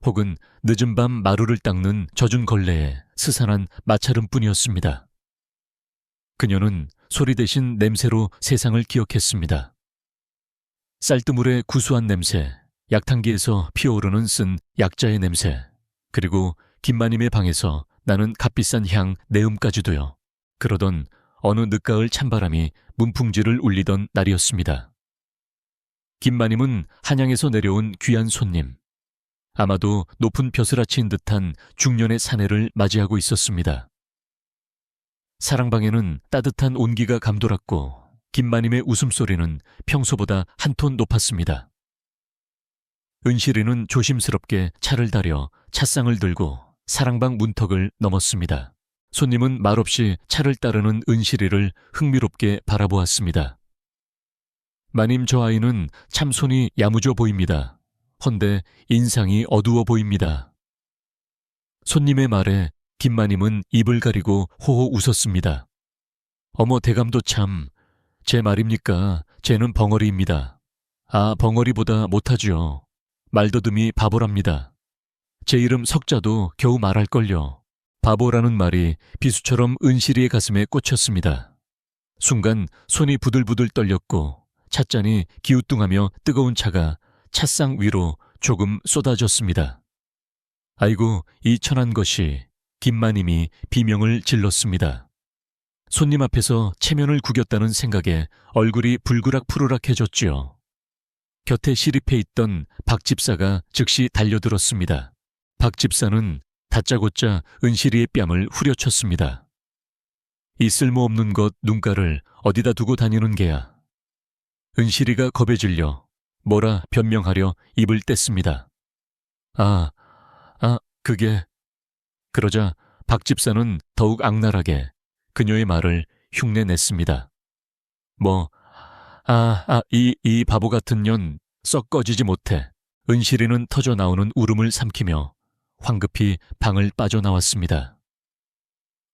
혹은 늦은 밤 마루를 닦는 젖은 걸레에 스산한 마찰음뿐이었습니다. 그녀는 소리 대신 냄새로 세상을 기억했습니다. 쌀뜨물의 구수한 냄새, 약탕기에서 피어오르는 쓴 약자의 냄새, 그리고 김마님의 방에서 나는 값비싼 향 내음까지도요. 그러던 어느 늦가을 찬바람이 문풍지를 울리던 날이었습니다. 김마님은 한양에서 내려온 귀한 손님, 아마도 높은 벼슬아치인 듯한 중년의 사내를 맞이하고 있었습니다. 사랑방에는 따뜻한 온기가 감돌았고 김마님의 웃음소리는 평소보다 한 톤 높았습니다. 은실이는 조심스럽게 차를 다려 찻상을 들고 사랑방 문턱을 넘었습니다. 손님은 말없이 차를 따르는 은실이를 흥미롭게 바라보았습니다. 마님, 저 아이는 참 손이 야무져 보입니다. 헌데 인상이 어두워 보입니다. 손님의 말에 김마님은 입을 가리고 호호 웃었습니다. 어머, 대감도 참, 제 말입니까? 쟤는 벙어리입니다. 아, 벙어리보다 못하죠. 말더듬이 바보랍니다. 제 이름 석자도 겨우 말할걸요. 바보라는 말이 비수처럼 은실이의 가슴에 꽂혔습니다. 순간 손이 부들부들 떨렸고 찻잔이 기우뚱하며 뜨거운 차가 찻상 위로 조금 쏟아졌습니다. 아이고, 이 천한 것이. 김마님이 비명을 질렀습니다. 손님 앞에서 체면을 구겼다는 생각에 얼굴이 불그락푸르락해졌지요. 곁에 시립해 있던 박 집사가 즉시 달려들었습니다. 박 집사는 다짜고짜 은실이의 뺨을 후려쳤습니다. 이 쓸모없는 것 눈가를 어디다 두고 다니는 게야. 은실이가 겁에 질려 뭐라 변명하려 입을 뗐습니다. 그게... 그러자 박 집사는 더욱 악랄하게 그녀의 말을 흉내냈습니다. 이 바보 같은 년 썩 꺼지지 못해. 은실이는 터져 나오는 울음을 삼키며 황급히 방을 빠져나왔습니다.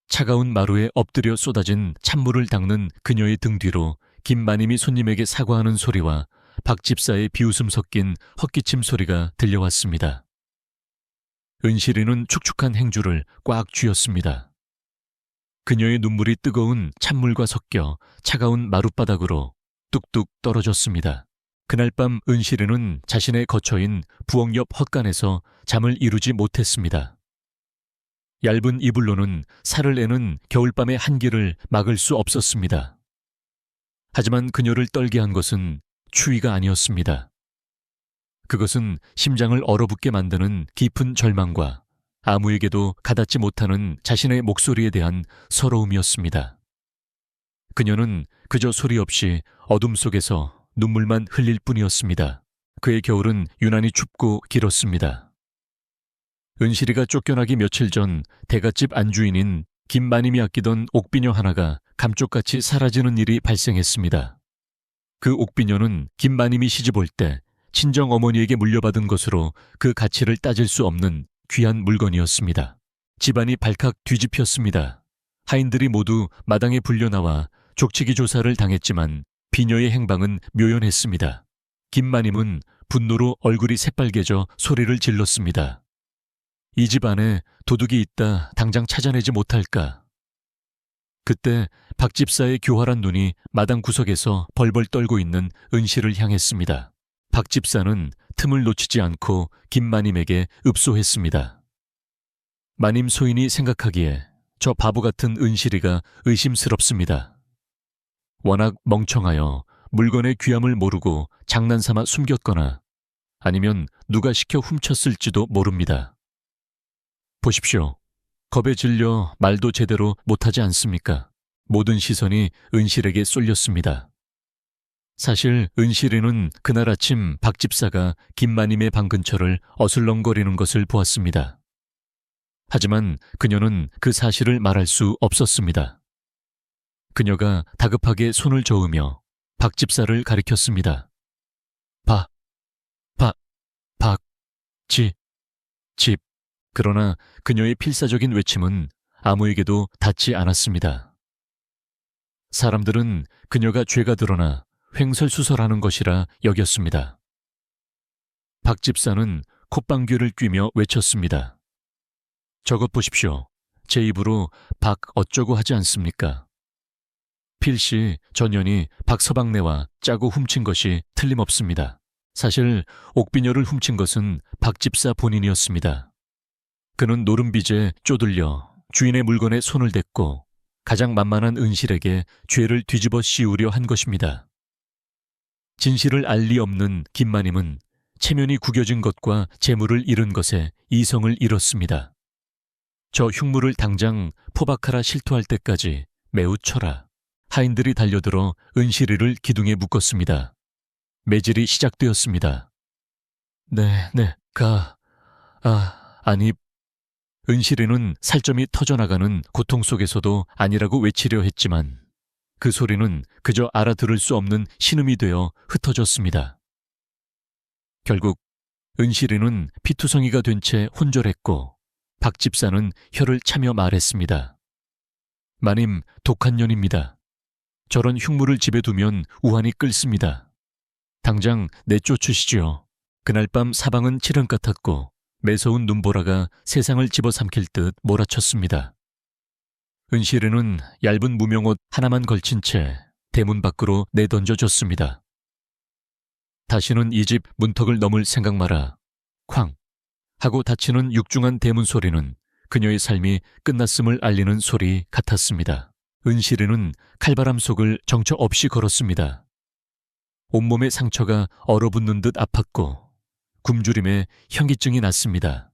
차가운 마루에 엎드려 쏟아진 찬물을 닦는 그녀의 등 뒤로 김마님이 손님에게 사과하는 소리와 박 집사의 비웃음 섞인 헛기침 소리가 들려왔습니다. 은실이는 축축한 행주를 꽉 쥐었습니다. 그녀의 눈물이 뜨거운 찬물과 섞여 차가운 마룻바닥으로 뚝뚝 떨어졌습니다. 그날 밤 은실이는 자신의 거처인 부엌 옆 헛간에서 잠을 이루지 못했습니다. 얇은 이불로는 살을 내는 겨울밤의 한기를 막을 수 없었습니다. 하지만 그녀를 떨게 한 것은 추위가 아니었습니다. 그것은 심장을 얼어붙게 만드는 깊은 절망과 아무에게도 가닿지 못하는 자신의 목소리에 대한 서러움이었습니다. 그녀는 그저 소리 없이 어둠 속에서 눈물만 흘릴 뿐이었습니다. 그의 겨울은 유난히 춥고 길었습니다. 은실이가 쫓겨나기 며칠 전 대갓집 안주인인 김마님이 아끼던 옥비녀 하나가 감쪽같이 사라지는 일이 발생했습니다. 그 옥비녀는 김마님이 시집올 때 친정 어머니에게 물려받은 것으로 그 가치를 따질 수 없는 귀한 물건이었습니다. 집안이 발칵 뒤집혔습니다. 하인들이 모두 마당에 불려나와 족치기 조사를 당했지만 비녀의 행방은 묘연했습니다. 김마님은 분노로 얼굴이 새빨개져 소리를 질렀습니다. 이 집 안에 도둑이 있다 당장 찾아내지 못할까. 그때 박 집사의 교활한 눈이 마당 구석에서 벌벌 떨고 있는 은실을 향했습니다. 박 집사는 틈을 놓치지 않고 김마님에게 읍소했습니다. 마님 소인이 생각하기에 저 바보 같은 은실이가 의심스럽습니다. 워낙 멍청하여 물건의 귀함을 모르고 장난삼아 숨겼거나 아니면 누가 시켜 훔쳤을지도 모릅니다. 보십시오. 겁에 질려 말도 제대로 못하지 않습니까? 모든 시선이 은실에게 쏠렸습니다. 사실 은실이는 그날 아침 박 집사가 김마님의 방 근처를 어슬렁거리는 것을 보았습니다. 하지만 그녀는 그 사실을 말할 수 없었습니다. 그녀가 다급하게 손을 저으며 박 집사를 가리켰습니다. 집. 그러나 그녀의 필사적인 외침은 아무에게도 닿지 않았습니다. 사람들은 그녀가 죄가 드러나 횡설수설하는 것이라 여겼습니다. 박 집사는 콧방귀를 뀌며 외쳤습니다. 저것 보십시오. 제 입으로 박 어쩌고 하지 않습니까? 필시 전년이 박 서방네와 짜고 훔친 것이 틀림없습니다. 사실 옥비녀를 훔친 것은 박 집사 본인이었습니다. 그는 노름빚에 쪼들려 주인의 물건에 손을 댔고 가장 만만한 은실에게 죄를 뒤집어 씌우려 한 것입니다. 진실을 알 리 없는 김마님은 체면이 구겨진 것과 재물을 잃은 것에 이성을 잃었습니다. 저 흉물을 당장 포박하라 실토할 때까지 매우 초라. 하인들이 달려들어 은실이를 기둥에 묶었습니다. 매질이 시작되었습니다. 아니. 은실이는 살점이 터져나가는 고통 속에서도 아니라고 외치려 했지만 그 소리는 그저 알아들을 수 없는 신음이 되어 흩어졌습니다. 결국 은실이는 피투성이가 된 채 혼절했고 박 집사는 혀를 차며 말했습니다. 마님, 독한 년입니다. 저런 흉물을 집에 두면 우환이 끓습니다. 당장 내쫓으시지요. 그날 밤 사방은 칠흑 같았고 매서운 눈보라가 세상을 집어삼킬 듯 몰아쳤습니다. 은실이는 얇은 무명옷 하나만 걸친 채 대문 밖으로 내던져졌습니다. 다시는 이 집 문턱을 넘을 생각 마라. 쾅! 하고 닫히는 육중한 대문 소리는 그녀의 삶이 끝났음을 알리는 소리 같았습니다. 은실이는 칼바람 속을 정처 없이 걸었습니다. 온몸의 상처가 얼어붙는 듯 아팠고 굶주림에 현기증이 났습니다.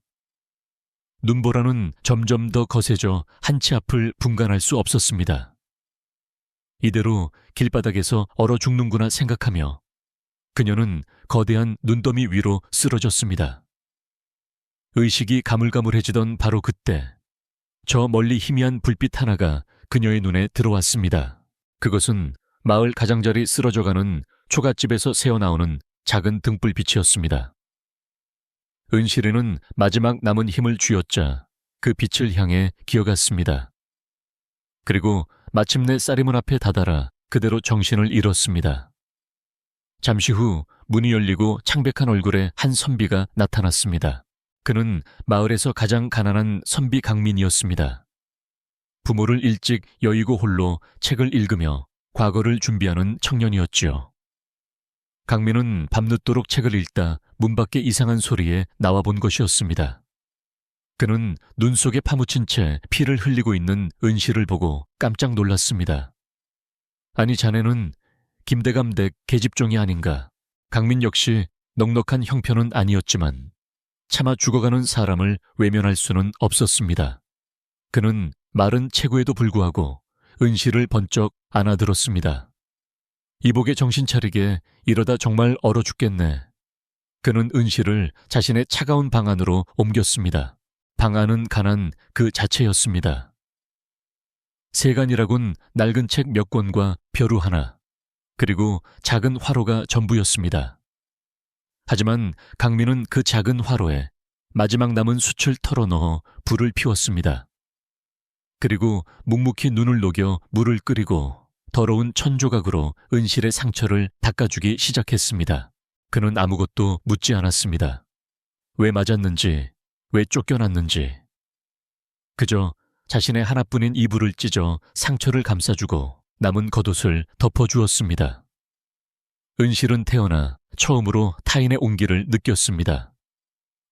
눈보라는 점점 더 거세져 한치 앞을 분간할 수 없었습니다. 이대로 길바닥에서 얼어 죽는구나 생각하며 그녀는 거대한 눈더미 위로 쓰러졌습니다. 의식이 가물가물해지던 바로 그때 저 멀리 희미한 불빛 하나가 그녀의 눈에 들어왔습니다. 그것은 마을 가장자리 쓰러져가는 초가집에서 새어나오는 작은 등불빛이었습니다. 은실이는 마지막 남은 힘을 쥐어짜 그 빛을 향해 기어갔습니다. 그리고 마침내 쌀이문 앞에 다다라 그대로 정신을 잃었습니다. 잠시 후 문이 열리고 창백한 얼굴에 한 선비가 나타났습니다. 그는 마을에서 가장 가난한 선비 강민이었습니다. 부모를 일찍 여의고 홀로 책을 읽으며 과거를 준비하는 청년이었지요. 강민은 밤늦도록 책을 읽다 문 밖의 이상한 소리에 나와본 것이었습니다. 그는 눈 속에 파묻힌 채 피를 흘리고 있는 은실을 보고 깜짝 놀랐습니다. 아니, 자네는 김대감댁 계집종이 아닌가. 강민 역시 넉넉한 형편은 아니었지만 차마 죽어가는 사람을 외면할 수는 없었습니다. 그는 마른 체구에도 불구하고 은실을 번쩍 안아들었습니다. 이복에 정신 차리게, 이러다 정말 얼어 죽겠네. 그는 은실을 자신의 차가운 방 안으로 옮겼습니다. 방 안은 가난 그 자체였습니다. 세간이라곤 낡은 책 몇 권과 벼루 하나, 그리고 작은 화로가 전부였습니다. 하지만 강민은 그 작은 화로에 마지막 남은 숯을 털어넣어 불을 피웠습니다. 그리고 묵묵히 눈을 녹여 물을 끓이고 더러운 천조각으로 은실의 상처를 닦아주기 시작했습니다. 그는 아무것도 묻지 않았습니다. 왜 맞았는지, 왜 쫓겨났는지. 그저 자신의 하나뿐인 이불을 찢어 상처를 감싸주고 남은 겉옷을 덮어주었습니다. 은실은 태어나 처음으로 타인의 온기를 느꼈습니다.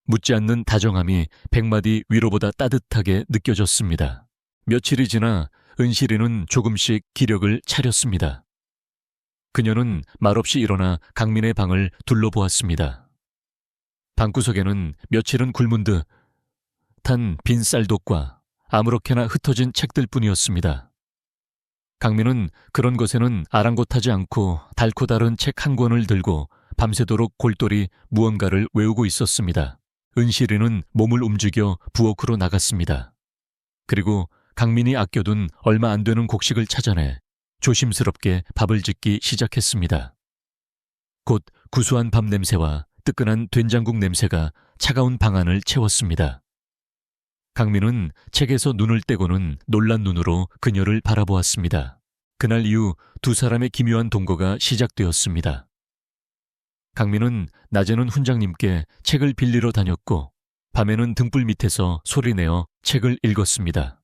묻지 않는 다정함이 100마디 위로보다 따뜻하게 느껴졌습니다. 며칠이 지나 은실이는 조금씩 기력을 차렸습니다. 그녀는 말없이 일어나 강민의 방을 둘러보았습니다. 방구석에는 며칠은 굶은 듯한 빈 쌀독과 아무렇게나 흩어진 책들뿐이었습니다. 강민은 그런 것에는 아랑곳하지 않고 달고 다른 책 한 권을 들고 밤새도록 골똘히 무언가를 외우고 있었습니다. 은실이는 몸을 움직여 부엌으로 나갔습니다. 그리고 강민이 아껴둔 얼마 안 되는 곡식을 찾아내 조심스럽게 밥을 짓기 시작했습니다. 곧 구수한 밥 냄새와 뜨끈한 된장국 냄새가 차가운 방 안을 채웠습니다. 강민은 책에서 눈을 떼고는 놀란 눈으로 그녀를 바라보았습니다. 그날 이후 두 사람의 기묘한 동거가 시작되었습니다. 강민은 낮에는 훈장님께 책을 빌리러 다녔고 밤에는 등불 밑에서 소리내어 책을 읽었습니다.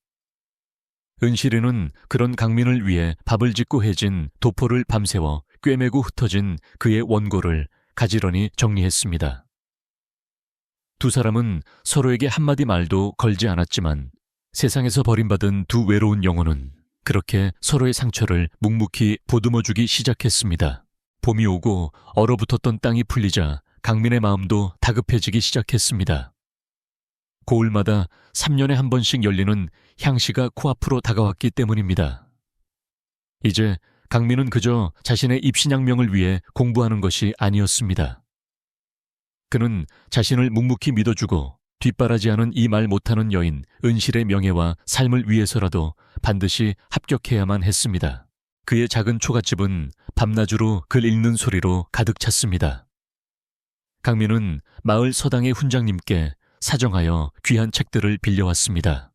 은실이는 그런 강민을 위해 밥을 짓고 해진 도포를 밤새워 꿰매고 흩어진 그의 원고를 가지런히 정리했습니다. 두 사람은 서로에게 한마디 말도 걸지 않았지만 세상에서 버림받은 두 외로운 영혼은 그렇게 서로의 상처를 묵묵히 보듬어주기 시작했습니다. 봄이 오고 얼어붙었던 땅이 풀리자 강민의 마음도 다급해지기 시작했습니다. 고을마다 3년에 한 번씩 열리는 향시가 코앞으로 다가왔기 때문입니다. 이제 강민은 그저 자신의 입신양명을 위해 공부하는 것이 아니었습니다. 그는 자신을 묵묵히 믿어주고 뒷바라지하는 이 말 못하는 여인 은실의 명예와 삶을 위해서라도 반드시 합격해야만 했습니다. 그의 작은 초가집은 밤낮으로 글 읽는 소리로 가득 찼습니다. 강민은 마을 서당의 훈장님께 사정하여 귀한 책들을 빌려왔습니다.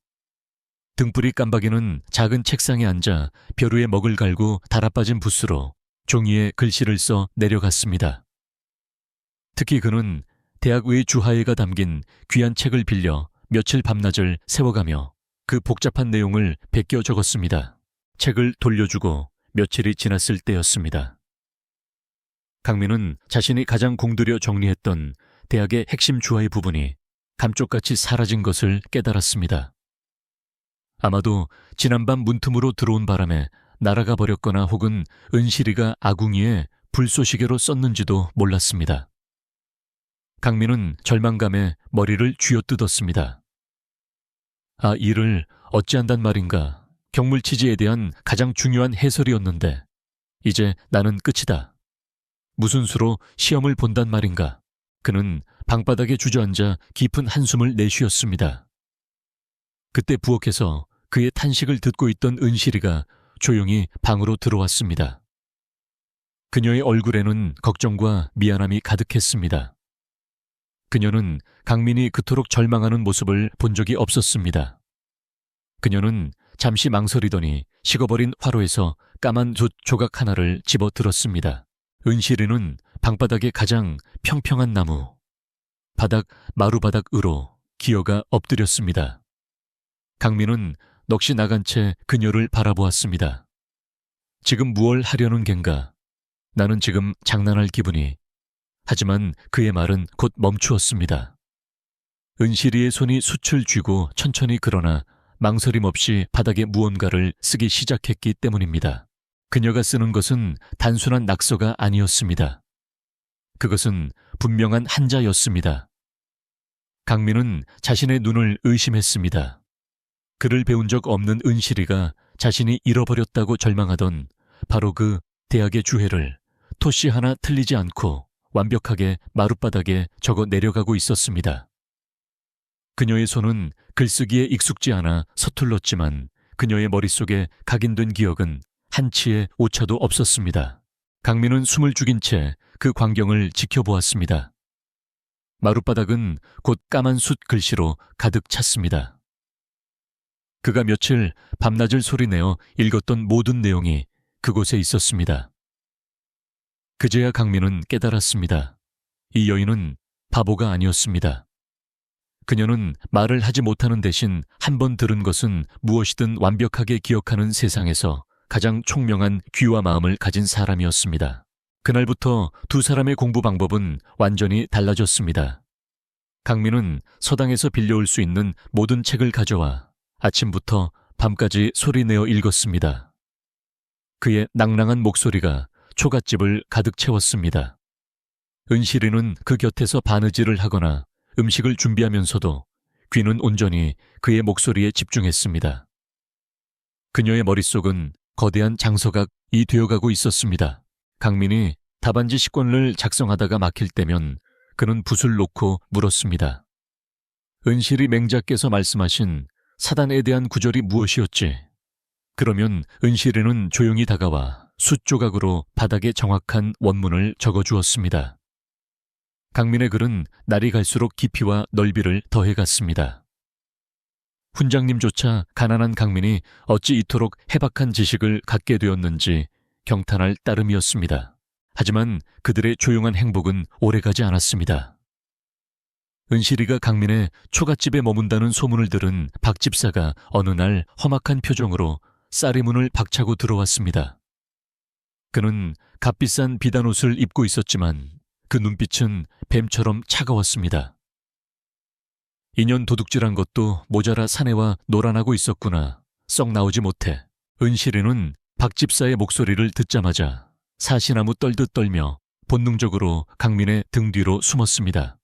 등불이 깜박이는 작은 책상에 앉아 벼루에 먹을 갈고 달아빠진 붓으로 종이에 글씨를 써 내려갔습니다. 특히 그는 대학의 주하회가 담긴 귀한 책을 빌려 며칠 밤낮을 세워가며 그 복잡한 내용을 베껴 적었습니다. 책을 돌려주고 며칠이 지났을 때였습니다. 강민은 자신이 가장 공들여 정리했던 대학의 핵심 주하의 부분이 감쪽같이 사라진 것을 깨달았습니다. 아마도 지난밤 문틈으로 들어온 바람에 날아가 버렸거나 혹은 은실이가 아궁이에 불쏘시개로 썼는지도 몰랐습니다. 강민은 절망감에 머리를 쥐어뜯었습니다. 아, 이를 어찌한단 말인가. 경물치지에 대한 가장 중요한 해설이었는데 이제 나는 끝이다. 무슨 수로 시험을 본단 말인가. 그는 방바닥에 주저앉아 깊은 한숨을 내쉬었습니다. 그때 부엌에서 그의 탄식을 듣고 있던 은실이가 조용히 방으로 들어왔습니다. 그녀의 얼굴에는 걱정과 미안함이 가득했습니다. 그녀는 강민이 그토록 절망하는 모습을 본 적이 없었습니다. 그녀는 잠시 망설이더니 식어버린 화로에서 까만 돛 조각 하나를 집어 들었습니다. 은실이는 방바닥에 가장 평평한 나무, 바닥 마루바닥으로 기어가 엎드렸습니다. 강민은 넋이 나간 채 그녀를 바라보았습니다. 지금 무얼 하려는 겐가? 나는 지금 장난할 기분이. 하지만 그의 말은 곧 멈추었습니다. 은실이의 손이 숯을 쥐고 천천히 그러나 망설임 없이 바닥에 무언가를 쓰기 시작했기 때문입니다. 그녀가 쓰는 것은 단순한 낙서가 아니었습니다. 그것은 분명한 한자였습니다. 강민은 자신의 눈을 의심했습니다. 글을 배운 적 없는 은실이가 자신이 잃어버렸다고 절망하던 바로 그 대학의 주해를 토씨 하나 틀리지 않고 완벽하게 마룻바닥에 적어 내려가고 있었습니다. 그녀의 손은 글쓰기에 익숙지 않아 서툴렀지만 그녀의 머릿속에 각인된 기억은 한치의 오차도 없었습니다. 강민은 숨을 죽인 채 그 광경을 지켜보았습니다. 마룻바닥은 곧 까만 숯 글씨로 가득 찼습니다. 그가 며칠 밤낮을 소리내어 읽었던 모든 내용이 그곳에 있었습니다. 그제야 강민은 깨달았습니다. 이 여인은 바보가 아니었습니다. 그녀는 말을 하지 못하는 대신 한 번 들은 것은 무엇이든 완벽하게 기억하는 세상에서 가장 총명한 귀와 마음을 가진 사람이었습니다. 그날부터 두 사람의 공부 방법은 완전히 달라졌습니다. 강민은 서당에서 빌려올 수 있는 모든 책을 가져와 아침부터 밤까지 소리내어 읽었습니다. 그의 낭랑한 목소리가 초갓집을 가득 채웠습니다. 은실이는 그 곁에서 바느질을 하거나 음식을 준비하면서도 귀는 온전히 그의 목소리에 집중했습니다. 그녀의 머릿속은 거대한 장서각이 되어가고 있었습니다. 강민이 답안지 식권을 작성하다가 막힐 때면 그는 붓을 놓고 물었습니다. 은실이 맹자께서 말씀하신 사단에 대한 구절이 무엇이었지? 그러면 은실이는 조용히 다가와 숫 조각으로 바닥에 정확한 원문을 적어주었습니다. 강민의 글은 날이 갈수록 깊이와 넓이를 더해갔습니다. 훈장님조차 가난한 강민이 어찌 이토록 해박한 지식을 갖게 되었는지 경탄할 따름이었습니다. 하지만 그들의 조용한 행복은 오래가지 않았습니다. 은실이가 강민의 초갓집에 머문다는 소문을 들은 박 집사가 어느 날 험악한 표정으로 쌀이 문을 박차고 들어왔습니다. 그는 값비싼 비단옷을 입고 있었지만 그 눈빛은 뱀처럼 차가웠습니다. 2년 도둑질한 것도 모자라 사내와 놀아나고 있었구나. 썩 나오지 못해. 은실이는 박 집사의 목소리를 듣자마자 사시나무 떨듯 떨며 본능적으로 강민의 등 뒤로 숨었습니다.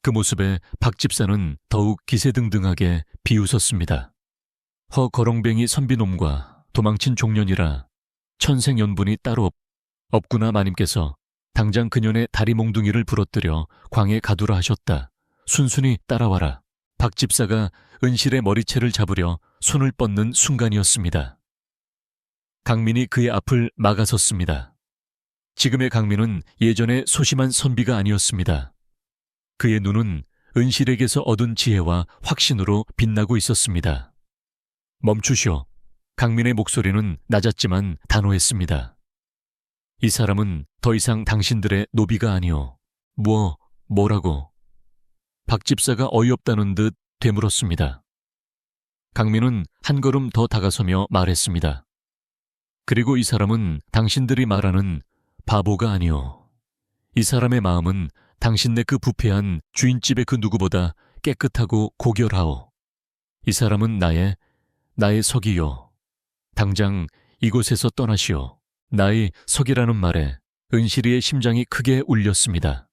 그 모습에 박 집사는 더욱 기세등등하게 비웃었습니다. 허거렁뱅이 선비놈과 도망친 종년이라 천생연분이 따로 없구나. 마님께서 당장 그년의 다리 몽둥이를 부러뜨려 광에 가두라 하셨다. 순순히 따라와라. 박 집사가 은실의 머리채를 잡으려 손을 뻗는 순간이었습니다. 강민이 그의 앞을 막아섰습니다. 지금의 강민은 예전의 소심한 선비가 아니었습니다. 그의 눈은 은실에게서 얻은 지혜와 확신으로 빛나고 있었습니다. 멈추시오. 강민의 목소리는 낮았지만 단호했습니다. 이 사람은 더 이상 당신들의 노비가 아니오. 뭐라고? 박 집사가 어이없다는 듯 되물었습니다. 강민은 한 걸음 더 다가서며 말했습니다. 그리고 이 사람은 당신들이 말하는 바보가 아니오. 이 사람의 마음은 당신네 그 부패한 주인집의 그 누구보다 깨끗하고 고결하오. 이 사람은 나의 석이요. 당장 이곳에서 떠나시오. 나의 석이라는 말에 은실이의 심장이 크게 울렸습니다.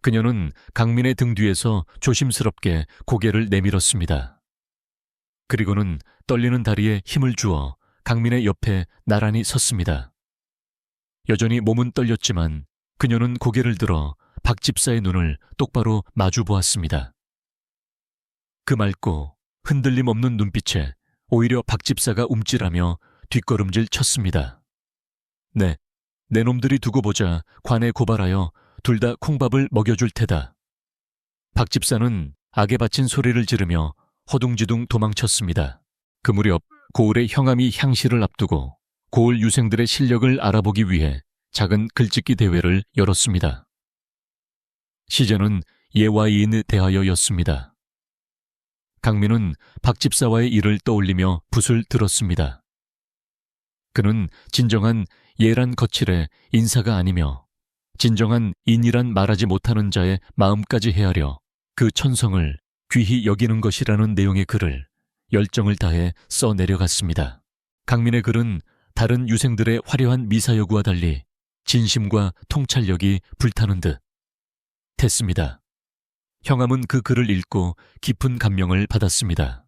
그녀는 강민의 등 뒤에서 조심스럽게 고개를 내밀었습니다. 그리고는 떨리는 다리에 힘을 주어 강민의 옆에 나란히 섰습니다. 여전히 몸은 떨렸지만 그녀는 고개를 들어 박 집사의 눈을 똑바로 마주 보았습니다. 그 맑고 흔들림 없는 눈빛에 오히려 박 집사가 움찔하며 뒷걸음질 쳤습니다. 네, 내 놈들이 두고 보자 관에 고발하여 둘 다 콩밥을 먹여줄 테다. 박 집사는 악에 바친 소리를 지르며 허둥지둥 도망쳤습니다. 그 무렵 고을의 형암이 향시를 앞두고 고을 유생들의 실력을 알아보기 위해 작은 글짓기 대회를 열었습니다. 시제는 예와 이인에 대하여였습니다. 강민은 박 집사와의 일을 떠올리며 붓을 들었습니다. 그는 진정한 예란 거칠의 인사가 아니며 진정한 인이란 말하지 못하는 자의 마음까지 헤아려 그 천성을 귀히 여기는 것이라는 내용의 글을 열정을 다해 써내려갔습니다. 강민의 글은 다른 유생들의 화려한 미사여구와 달리 진심과 통찰력이 불타는 듯 했습니다. 형암은 그 글을 읽고 깊은 감명을 받았습니다.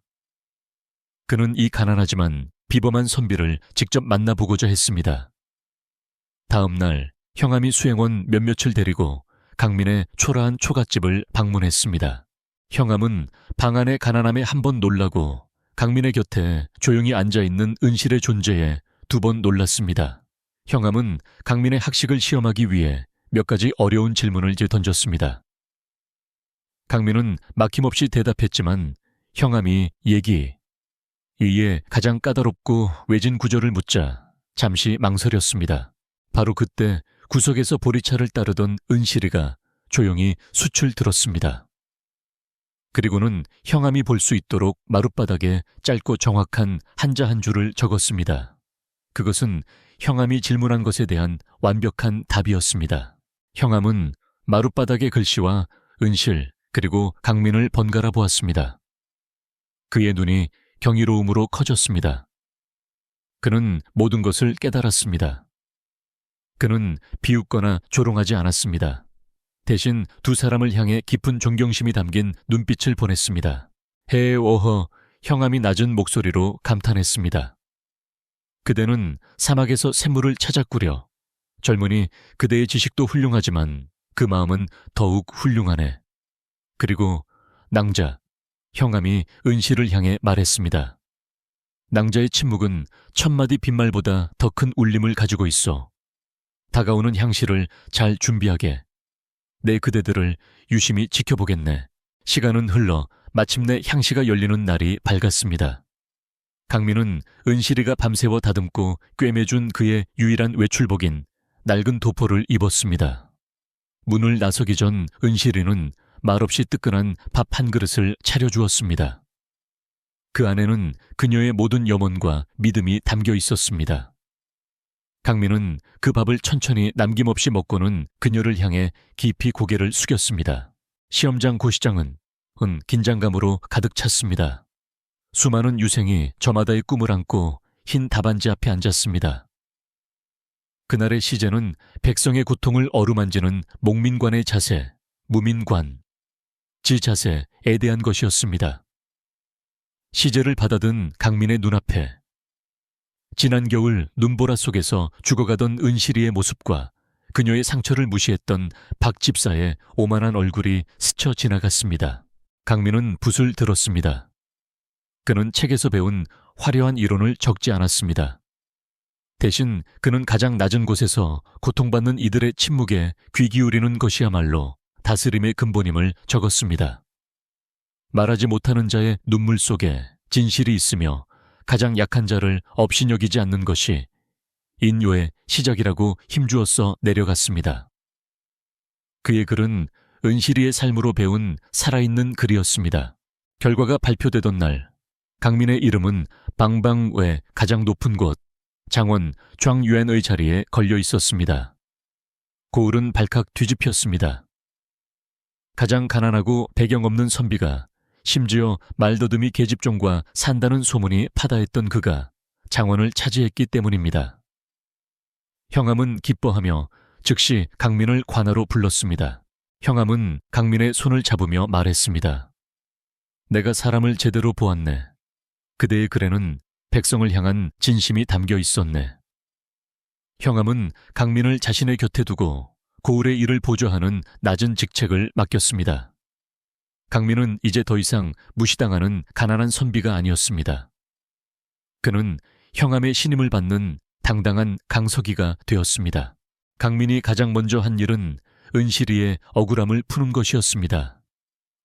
그는 이 가난하지만 비범한 선비를 직접 만나보고자 했습니다. 다음 날 형암이 수행원 몇몇을 데리고 강민의 초라한 초가집을 방문했습니다. 형암은 방 안의 가난함에 한 번 놀라고 강민의 곁에 조용히 앉아있는 은실의 존재에 두 번 놀랐습니다. 형암은 강민의 학식을 시험하기 위해 몇 가지 어려운 질문을 던졌습니다. 강민은 막힘없이 대답했지만 형암이 이에 가장 까다롭고 외진 구절을 묻자 잠시 망설였습니다. 바로 그때 구석에서 보리차를 따르던 은실이가 조용히 숯을 들었습니다. 그리고는 형암이 볼 수 있도록 마룻바닥에 짧고 정확한 한자 한 줄을 적었습니다. 그것은 형암이 질문한 것에 대한 완벽한 답이었습니다. 형암은 마룻바닥의 글씨와 은실 그리고 강민을 번갈아 보았습니다. 그의 눈이 경이로움으로 커졌습니다. 그는 모든 것을 깨달았습니다. 그는 비웃거나 조롱하지 않았습니다. 대신 두 사람을 향해 깊은 존경심이 담긴 눈빛을 보냈습니다. 헤어허, 형암이 낮은 목소리로 감탄했습니다. 그대는 사막에서 샘물을 찾아꾸려. 젊은이, 그대의 지식도 훌륭하지만 그 마음은 더욱 훌륭하네. 그리고 낭자, 형암이 은실을 향해 말했습니다. 낭자의 침묵은 천마디 빈말보다 더 큰 울림을 가지고 있어. 다가오는 향시를 잘 준비하게. 내 그대들을 유심히 지켜보겠네. 시간은 흘러 마침내 향시가 열리는 날이 밝았습니다. 강민은 은실이가 밤새워 다듬고 꿰매준 그의 유일한 외출복인 낡은 도포를 입었습니다. 문을 나서기 전 은실이는 말없이 뜨끈한 밥 한 그릇을 차려주었습니다. 그 안에는 그녀의 모든 염원과 믿음이 담겨 있었습니다. 강민은 그 밥을 천천히 남김없이 먹고는 그녀를 향해 깊이 고개를 숙였습니다. 시험장 고시장은 긴장감으로 가득 찼습니다. 수많은 유생이 저마다의 꿈을 안고 흰 답안지 앞에 앉았습니다. 그날의 시제는 백성의 고통을 어루만지는 목민관의 자세, 무민관, 지자세에 대한 것이었습니다. 시제를 받아든 강민의 눈앞에 지난 겨울 눈보라 속에서 죽어가던 은실이의 모습과 그녀의 상처를 무시했던 박 집사의 오만한 얼굴이 스쳐 지나갔습니다. 강민은 붓을 들었습니다. 그는 책에서 배운 화려한 이론을 적지 않았습니다. 대신 그는 가장 낮은 곳에서 고통받는 이들의 침묵에 귀 기울이는 것이야말로 다스림의 근본임을 적었습니다. 말하지 못하는 자의 눈물 속에 진실이 있으며 가장 약한 자를 업신여기지 않는 것이 인요의 시작이라고 힘주어서 내려갔습니다. 그의 글은 은실이의 삶으로 배운 살아있는 글이었습니다. 결과가 발표되던 날, 강민의 이름은 방방 외 가장 높은 곳, 장원 庄유엔의 자리에 걸려 있었습니다. 고을은 발칵 뒤집혔습니다. 가장 가난하고 배경 없는 선비가 심지어 말더듬이 계집종과 산다는 소문이 파다했던 그가 장원을 차지했기 때문입니다. 형암은 기뻐하며 즉시 강민을 관하로 불렀습니다. 형암은 강민의 손을 잡으며 말했습니다. 내가 사람을 제대로 보았네. 그대의 글에는 백성을 향한 진심이 담겨 있었네. 형암은 강민을 자신의 곁에 두고 고을의 일을 보좌하는 낮은 직책을 맡겼습니다. 강민은 이제 더 이상 무시당하는 가난한 선비가 아니었습니다. 그는 형암의 신임을 받는 당당한 강석이가 되었습니다. 강민이 가장 먼저 한 일은 은실이의 억울함을 푸는 것이었습니다.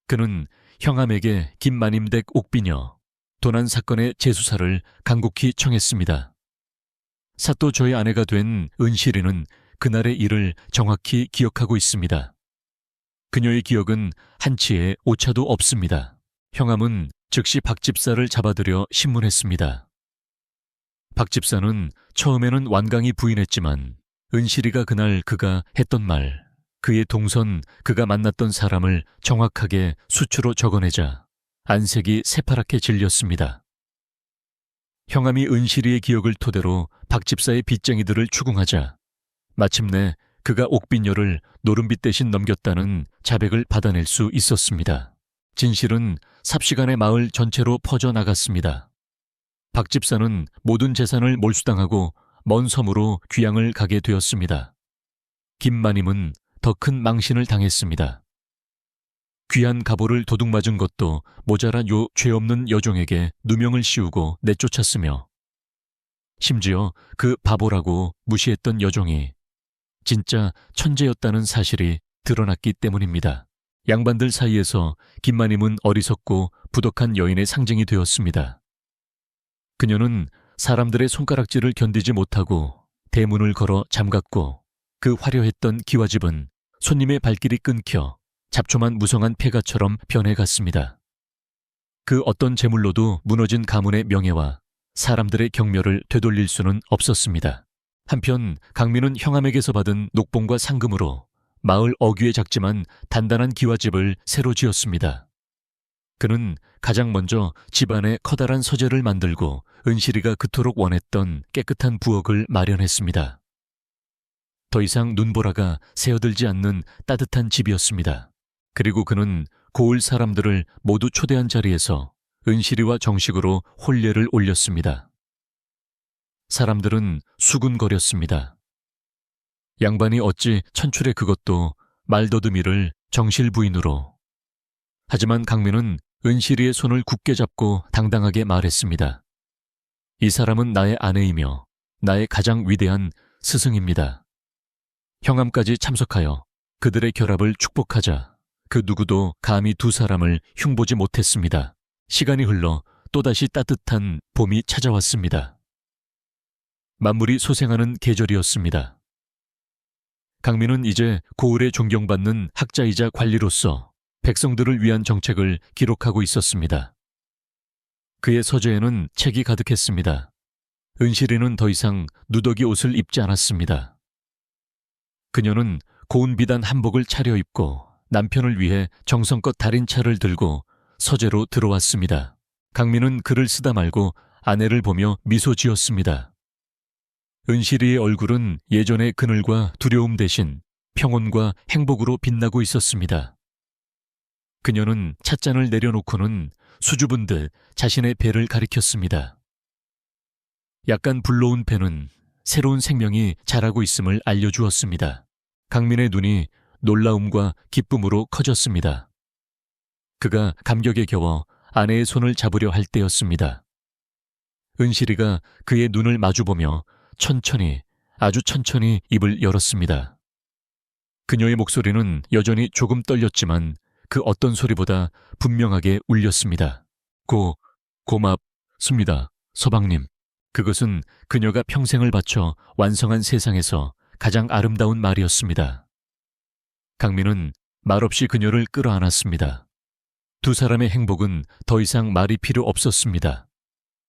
그는 형암에게 김만임댁 옥비녀, 도난 사건의 재수사를 간곡히 청했습니다. 사또 저의 아내가 된 은실이는 그날의 일을 정확히 기억하고 있습니다. 그녀의 기억은 한치의 오차도 없습니다. 형암은 즉시 박 집사를 잡아들여 신문했습니다. 박 집사는 처음에는 완강히 부인했지만 은실이가 그날 그가 했던 말, 그의 동선, 그가 만났던 사람을 정확하게 수치로 적어내자 안색이 새파랗게 질렸습니다. 형암이 은실이의 기억을 토대로 박 집사의 빚쟁이들을 추궁하자 마침내 그가 옥빈녀를 노름빛 대신 넘겼다는 자백을 받아낼 수 있었습니다. 진실은 삽시간에 마을 전체로 퍼져나갔습니다. 박 집사는 모든 재산을 몰수당하고 먼 섬으로 귀양을 가게 되었습니다. 김마님은 더 큰 망신을 당했습니다. 귀한 갑오를 도둑맞은 것도 모자란 요 죄 없는 여종에게 누명을 씌우고 내쫓았으며 심지어 그 바보라고 무시했던 여종이 진짜 천재였다는 사실이 드러났기 때문입니다. 양반들 사이에서 김마님은 어리석고 부덕한 여인의 상징이 되었습니다. 그녀는 사람들의 손가락질을 견디지 못하고 대문을 걸어 잠갔고 그 화려했던 기와집은 손님의 발길이 끊겨 잡초만 무성한 폐가처럼 변해갔습니다. 그 어떤 재물로도 무너진 가문의 명예와 사람들의 경멸을 되돌릴 수는 없었습니다. 한편 강민은 형암에게서 받은 녹봉과 상금으로 마을 어귀에 작지만 단단한 기와집을 새로 지었습니다. 그는 가장 먼저 집안에 커다란 서재를 만들고 은실이가 그토록 원했던 깨끗한 부엌을 마련했습니다. 더 이상 눈보라가 새어들지 않는 따뜻한 집이었습니다. 그리고 그는 고을 사람들을 모두 초대한 자리에서 은실이와 정식으로 혼례를 올렸습니다. 사람들은 수군거렸습니다. 양반이 어찌 천출의 그것도 말더듬이를 정실 부인으로. 하지만 강민은 은실이의 손을 굳게 잡고 당당하게 말했습니다. 이 사람은 나의 아내이며 나의 가장 위대한 스승입니다. 형암까지 참석하여 그들의 결합을 축복하자 그 누구도 감히 두 사람을 흉보지 못했습니다. 시간이 흘러 또다시 따뜻한 봄이 찾아왔습니다. 만물이 소생하는 계절이었습니다. 강민은 이제 고을에 존경받는 학자이자 관리로서 백성들을 위한 정책을 기록하고 있었습니다. 그의 서재에는 책이 가득했습니다. 은실이는 더 이상 누더기 옷을 입지 않았습니다. 그녀는 고운 비단 한복을 차려입고 남편을 위해 정성껏 달인 차를 들고 서재로 들어왔습니다. 강민은 글을 쓰다 말고 아내를 보며 미소 지었습니다. 은실이의 얼굴은 예전의 그늘과 두려움 대신 평온과 행복으로 빛나고 있었습니다. 그녀는 찻잔을 내려놓고는 수줍은 듯 자신의 배를 가리켰습니다. 약간 불러온 배는 새로운 생명이 자라고 있음을 알려주었습니다. 강민의 눈이 놀라움과 기쁨으로 커졌습니다. 그가 감격에 겨워 아내의 손을 잡으려 할 때였습니다. 은실이가 그의 눈을 마주보며 천천히, 아주 천천히 입을 열었습니다. 그녀의 목소리는 여전히 조금 떨렸지만 그 어떤 소리보다 분명하게 울렸습니다. 고맙습니다, 서방님. 그것은 그녀가 평생을 바쳐 완성한 세상에서 가장 아름다운 말이었습니다. 강민은 말없이 그녀를 끌어안았습니다. 두 사람의 행복은 더 이상 말이 필요 없었습니다.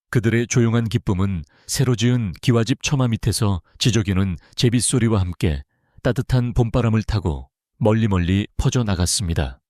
그들의 조용한 기쁨은 새로 지은 기와집 처마 밑에서 지저귀는 제빗소리와 함께 따뜻한 봄바람을 타고 멀리 퍼져나갔습니다.